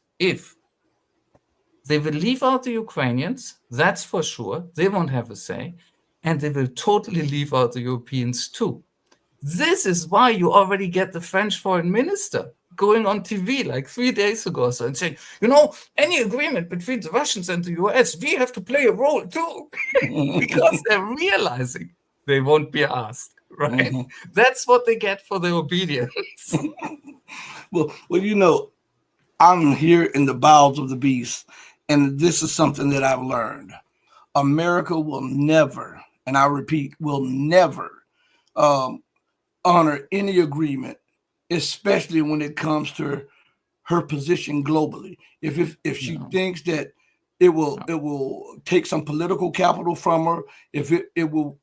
they will leave out the Ukrainians, that's for sure, they won't have a say, and they will totally leave out the Europeans too. This is why you already get the French foreign minister going on TV like 3 days ago and saying, any agreement between the Russians and the US, we have to play a role too, because they're realizing they won't be asked, right? That's what they get for their obedience. Well, I'm here in the bowels of the beast, and this is something that I've learned. America will never, and I repeat, will never honor any agreement, especially when it comes to her position globally. If she thinks that it will take some political capital from her, if it will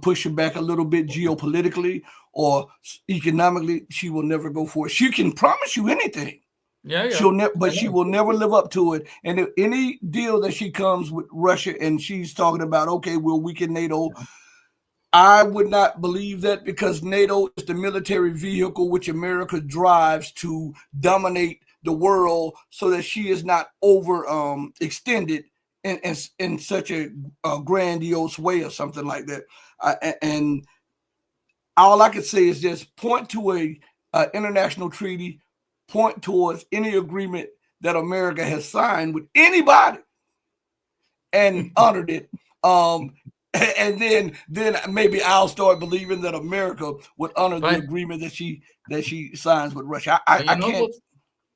push her back a little bit geopolitically or economically, she will never go for it. She can promise you anything. Yeah. She will never live up to it. And if any deal that she comes with Russia and she's talking about, okay, we'll weaken NATO, I would not believe that, because NATO is the military vehicle which America drives to dominate the world, so that she is not over extended in such a grandiose way or something like that. And all I could say is just point to a international treaty, point towards any agreement that America has signed with anybody and honored it. And then maybe I'll start believing that America would honor the agreement that she signs with Russia. I can't.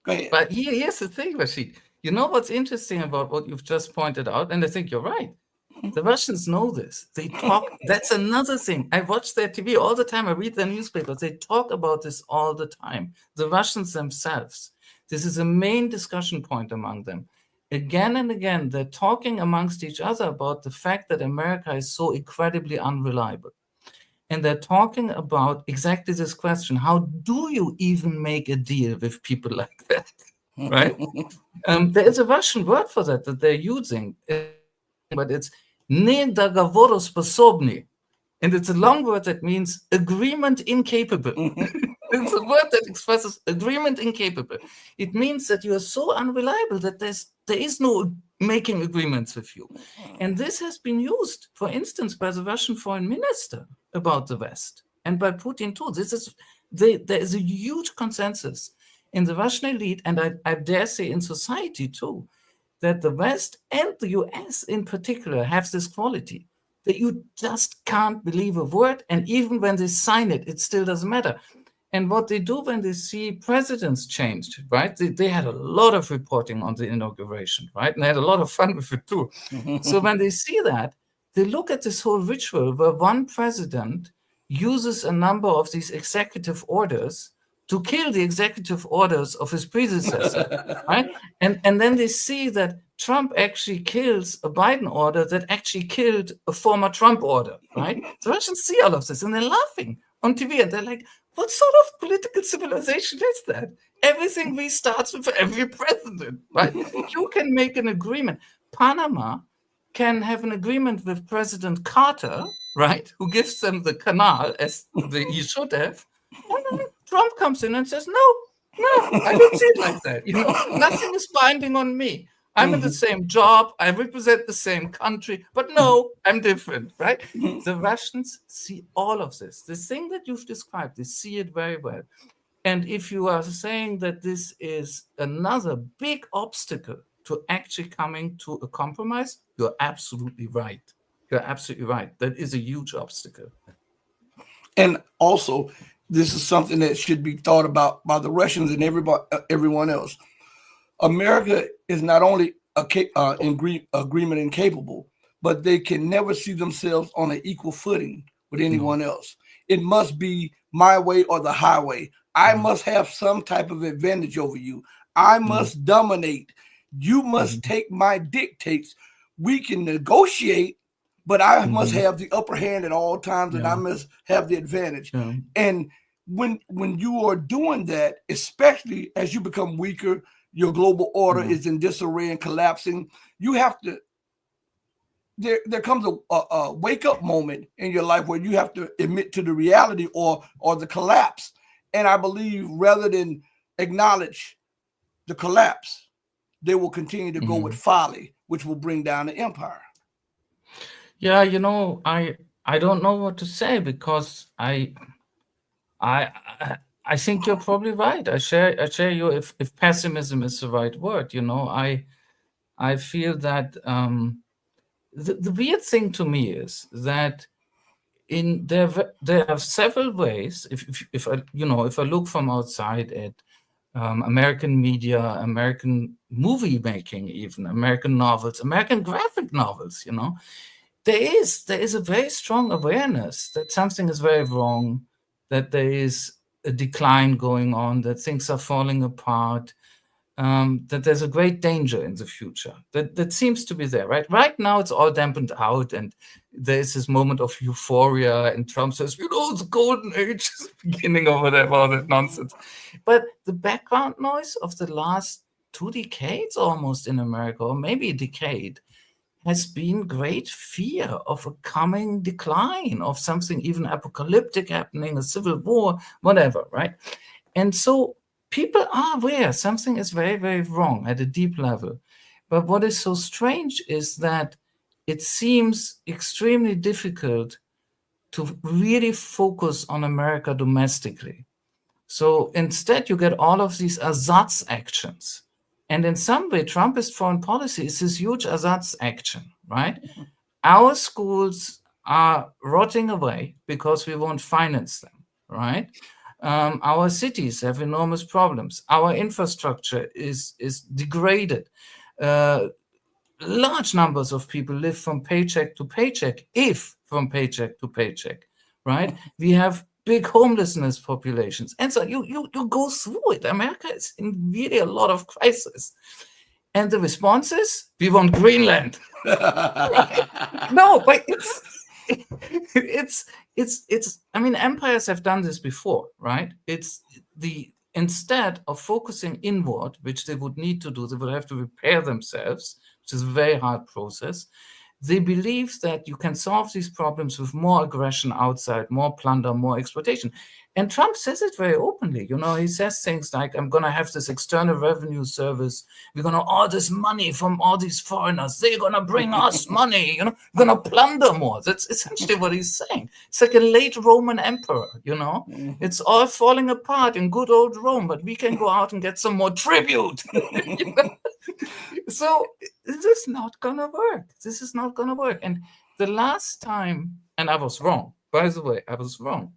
Go ahead. But here's the thing, Rashid. You know what's interesting about what you've just pointed out, and I think you're right. The Russians know this. They talk. That's another thing. I watch their TV all the time. I read their newspapers. They talk about this all the time. The Russians themselves. This is a main discussion point among them. Again and again, they're talking amongst each other about the fact that America is so incredibly unreliable. And they're talking about exactly this question. How do you even make a deal with people like that? Right? There is a Russian word for that they're using, but it's недоговороспособный. And it's a long word that means agreement incapable. It's a word that expresses agreement incapable. It means that you are so unreliable that there is no making agreements with you. And this has been used, for instance, by the Russian foreign minister about the West, and by Putin too. There is a huge consensus in the Russian elite, and I dare say in society too, that the West and the US in particular have this quality that you just can't believe a word, and even when they sign it, it still doesn't matter. And what they do when they see presidents changed, right? They had a lot of reporting on the inauguration, right? And they had a lot of fun with it too. So when they see that, they look at this whole ritual where one president uses a number of these executive orders to kill the executive orders of his predecessor, right? And then they see that Trump actually kills a Biden order that actually killed a former Trump order, right? The Russians see all of this and they're laughing on TV and they're like, what sort of political civilization is that? Everything restarts with every president, right? You can make an agreement. Panama can have an agreement with President Carter, right, who gives them the canal as he should have. And then Trump comes in and says, no, I don't see it like that. Nothing is binding on me. I'm in the same job. I represent the same country, but no, I'm different, right? The Russians see all of this. The thing that you've described, they see it very well. And if you are saying that this is another big obstacle to actually coming to a compromise, you're absolutely right. You're absolutely right. That is a huge obstacle. And also, this is something that should be thought about by the Russians and everyone else. America is not only agreement incapable, but they can never see themselves on an equal footing with anyone else. It must be my way or the highway. I must have some type of advantage over you. I must dominate. You must take my dictates. We can negotiate, but I must have the upper hand at all times, and I must have the advantage. And when you are doing that, especially as you become weaker, your global order is in disarray and collapsing, you have to, there comes a wake-up moment in your life where you have to admit to the reality or the collapse. And I believe rather than acknowledge the collapse, they will continue to go with folly, which will bring down the empire. Yeah, I don't know what to say because I think you're probably right. I share you if pessimism is the right word. I feel that the weird thing to me is that there are several ways. If I look from outside at American media, American movie making, even American novels, American graphic novels, there is a very strong awareness that something is very wrong, that there is a decline going on, that things are falling apart, that there's a great danger in the future. That seems to be there, right? Right now, it's all dampened out, and there's this moment of euphoria, and Trump says, the golden age is beginning or whatever, all that nonsense. But the background noise of the last 2 decades almost in America, or maybe a decade, has been great fear of a coming decline, of something even apocalyptic happening, a civil war, whatever, right? And so people are aware something is very, very wrong at a deep level. But what is so strange is that it seems extremely difficult to really focus on America domestically. So instead, you get all of these ersatz actions. And in some way, Trumpist foreign policy is this huge ersatz action, right? Our schools are rotting away because we won't finance them, right? Our cities have enormous problems. Our infrastructure is degraded. Large numbers of people live from paycheck to paycheck, if from paycheck to paycheck, right? We have big homelessness populations. And so you go through it. America is in really a lot of crisis. And the response is, we want Greenland. No, but it's empires have done this before, right? Instead of focusing inward, which they would need to do, they would have to repair themselves, which is a very hard process. They believe that you can solve these problems with more aggression outside, more plunder, more exploitation. And Trump says it very openly. He says things like, I'm going to have this external revenue service. We're going to all this money from all these foreigners. They're going to bring us money. We're going to plunder more. That's essentially what he's saying. It's like a late Roman emperor, It's all falling apart in good old Rome, but we can go out and get some more tribute. So this is not going to work. This is not going to work. And the last time, and I was wrong, by the way, I was wrong.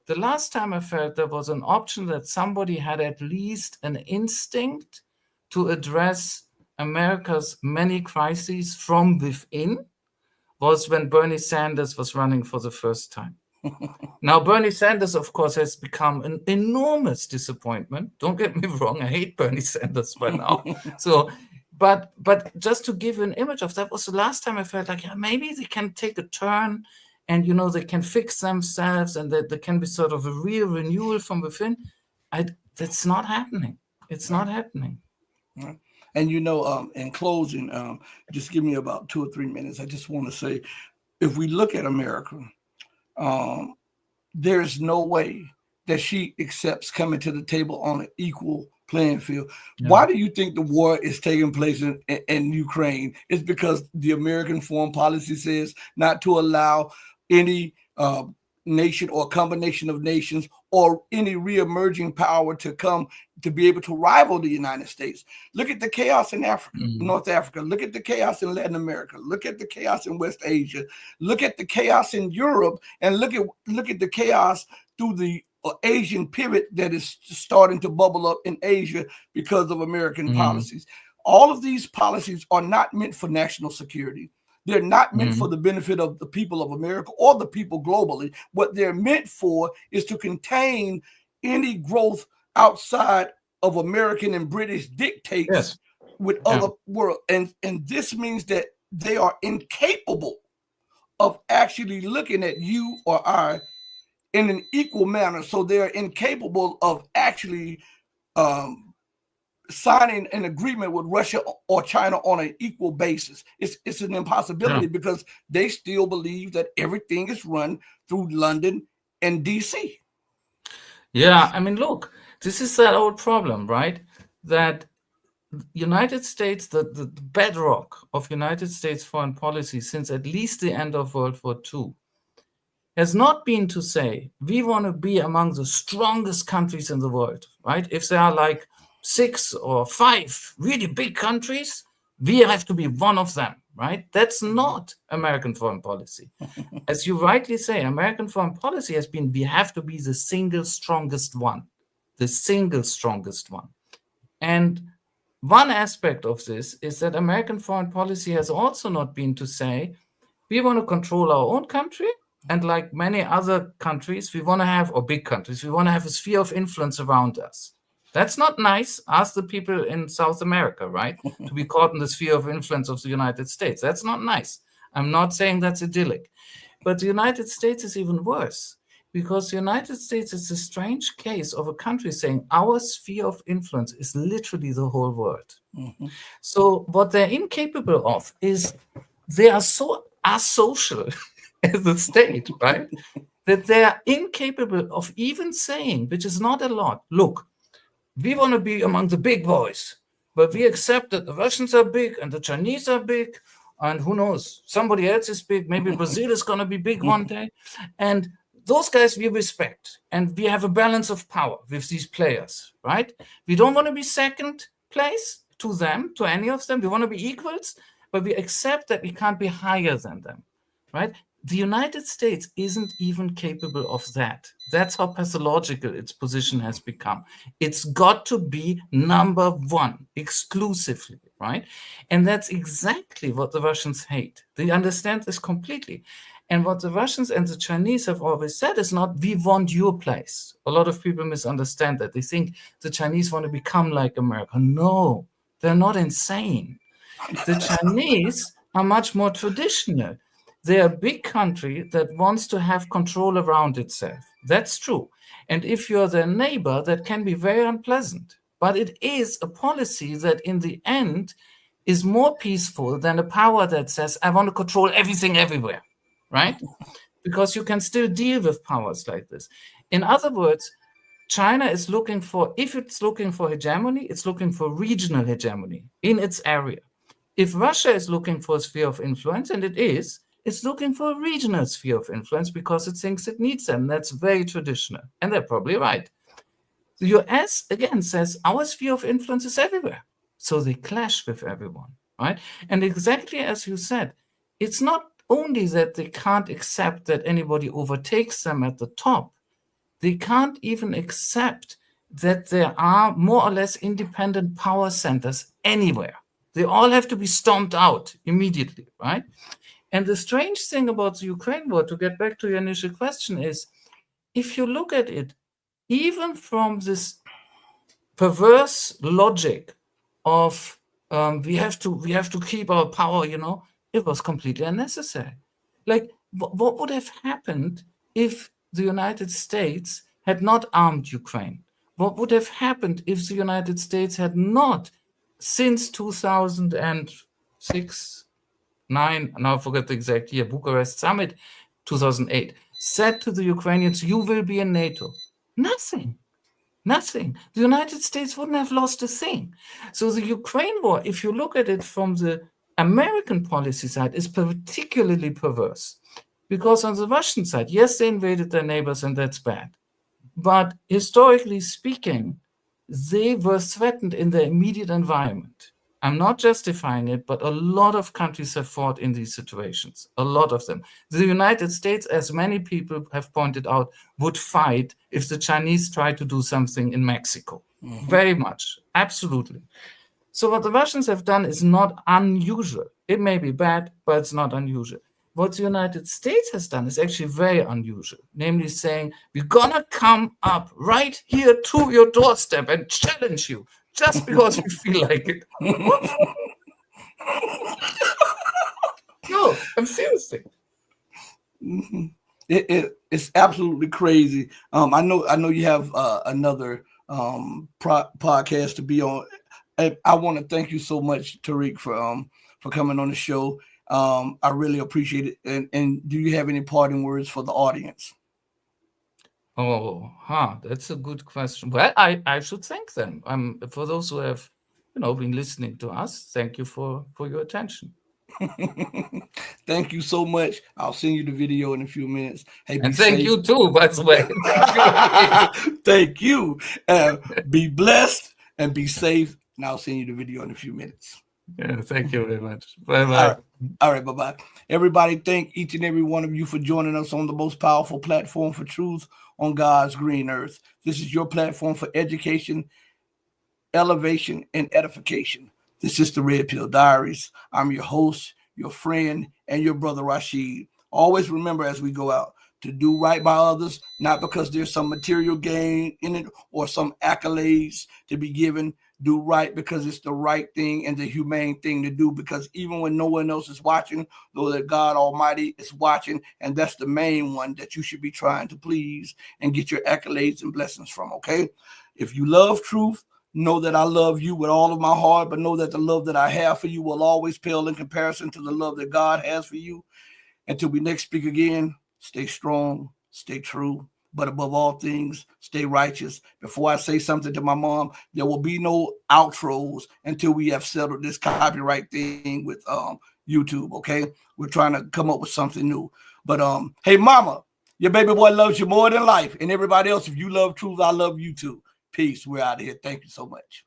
The last time I felt there was an option that somebody had at least an instinct to address America's many crises from within was when Bernie Sanders was running for the first time. Now, Bernie Sanders, of course, has become an enormous disappointment. Don't get me wrong, I hate Bernie Sanders by now. But just to give an image of that was the last time I felt like, yeah, maybe they can take a turn and, they can fix themselves and that there can be sort of a real renewal from within. That's not happening. It's not happening. And, in closing, just give me about 2 or 3 minutes. I just want to say, if we look at America, there's no way that she accepts coming to the table on an equal playing field. Yeah. Why do you think the war is taking place in Ukraine? It's because the American foreign policy says not to allow any nation or combination of nations or any re-emerging power to come to be able to rival the United States. Look at the chaos in Africa, North Africa. Look at the chaos in Latin America. Look at the chaos in West Asia. Look at the chaos in Europe, and look at the chaos through the Asian pivot that is starting to bubble up in Asia because of American policies. All of these policies are not meant for national security. They're not meant for the benefit of the people of America or the people globally. What they're meant for is to contain any growth outside of American and British dictates with other world. And this means that they are incapable of actually looking at you or I in an equal manner. So they're incapable of actually signing an agreement with Russia or China on an equal basis. It's an impossibility because they still believe that everything is run through London and DC. Yeah, I mean, look, this is that old problem, right? That United States, the bedrock of United States foreign policy since at least the end of World War II, has not been to say, we want to be among the strongest countries in the world, right? If there are like 6 or 5 really big countries, we have to be one of them, right? That's not American foreign policy. As you rightly say, American foreign policy has been, we have to be the single strongest one, the single strongest one. And one aspect of this is that American foreign policy has also not been to say, we want to control our own country, and like many other countries, we want to have, or big countries, we want to have a sphere of influence around us. That's not nice. Ask the people in South America, right? To be caught in the sphere of influence of the United States. That's not nice. I'm not saying that's idyllic. But the United States is even worse because the United States is a strange case of a country saying our sphere of influence is literally the whole world. So what they're incapable of is they are so asocial as a state, right? That they are incapable of even saying, which is not a lot, look, we want to be among the big boys, but we accept that the Russians are big and the Chinese are big, and who knows, somebody else is big. Maybe Brazil is going to be big one day. And those guys we respect, and we have a balance of power with these players, right? We don't want to be second place to them, to any of them. We want to be equals, but we accept that we can't be higher than them, right? The United States isn't even capable of that. That's how pathological its position has become. It's got to be number one exclusively, right? And that's exactly what the Russians hate. They understand this completely. And what the Russians and the Chinese have always said is not, we want your place. A lot of people misunderstand that. They think the Chinese want to become like America. No, they're not insane. The Chinese are much more traditional. They're a big country that wants to have control around itself. That's true. And if you're their neighbor, that can be very unpleasant. But it is a policy that in the end is more peaceful than a power that says, I want to control everything everywhere, right? Because you can still deal with powers like this. In other words, China is looking for, if it's looking for hegemony, it's looking for regional hegemony in its area. If Russia is looking for a sphere of influence, and it is, it's looking for a regional sphere of influence because it thinks it needs them. That's very traditional. And they're probably right. The US, again, says our sphere of influence is everywhere. So they clash with everyone, right? And exactly as you said, it's not only that they can't accept that anybody overtakes them at the top, they can't even accept that there are more or less independent power centers anywhere. They all have to be stomped out immediately, right? And the strange thing about the Ukraine war, to get back to your initial question, is if you look at it, even from this perverse logic of we have to keep our power, it was completely unnecessary. Like, what would have happened if the United States had not armed Ukraine? What would have happened if the United States had not, since 2006, 9, now I forget the exact year, Bucharest summit, 2008, said to the Ukrainians, you will be in NATO? Nothing. The United States wouldn't have lost a thing. So the Ukraine war, if you look at it from the American policy side, is particularly perverse. Because on the Russian side, yes, they invaded their neighbors and that's bad. But historically speaking, they were threatened in their immediate environment. I'm not justifying it, but a lot of countries have fought in these situations, a lot of them. The United States, as many people have pointed out, would fight if the Chinese try to do something in Mexico. Mm-hmm. Very much, absolutely. So what the Russians have done is not unusual. It may be bad, but it's not unusual. What the United States has done is actually very unusual, namely saying, we're gonna come up right here to your doorstep and challenge you just because we feel like it. No, I'm serious. Mm-hmm. It's absolutely crazy. I know you have another podcast to be on. I want to thank you so much, Tarik, for coming on the show. I really appreciate it. And do you have any parting words for the audience? That's a good question. Well, I should thank them. For those who have, been listening to us, thank you for your attention. Thank you so much. I'll send you the video in a few minutes. Hey, and thank safe. You too, by the way. Thank you. Be blessed and be safe. And I'll send you the video in a few minutes. Yeah, thank you very much. Bye-bye. All right, bye-bye. Everybody, thank each and every one of you for joining us on the most powerful platform for truth on God's green earth. This is your platform for education, elevation, and edification. This is the Red Pill Diaries. I'm your host, your friend, and your brother Rashid. Always remember as we go out to do right by others, not because there's some material gain in it or some accolades to be given. Do right because it's the right thing and the humane thing to do, because even when no one else is watching, know that God Almighty is watching, and that's the main one that you should be trying to please and get your accolades and blessings from, okay? If you love truth, know that I love you with all of my heart, but know that the love that I have for you will always pale in comparison to the love that God has for you. Until we next speak again, stay strong, stay true, but above all things, stay righteous. Before I say something to my mom, there will be no outros until we have settled this copyright thing with YouTube, okay? We're trying to come up with something new. But hey, mama, your baby boy loves you more than life. And everybody else, if you love truth, I love you too. Peace. We're out of here. Thank you so much.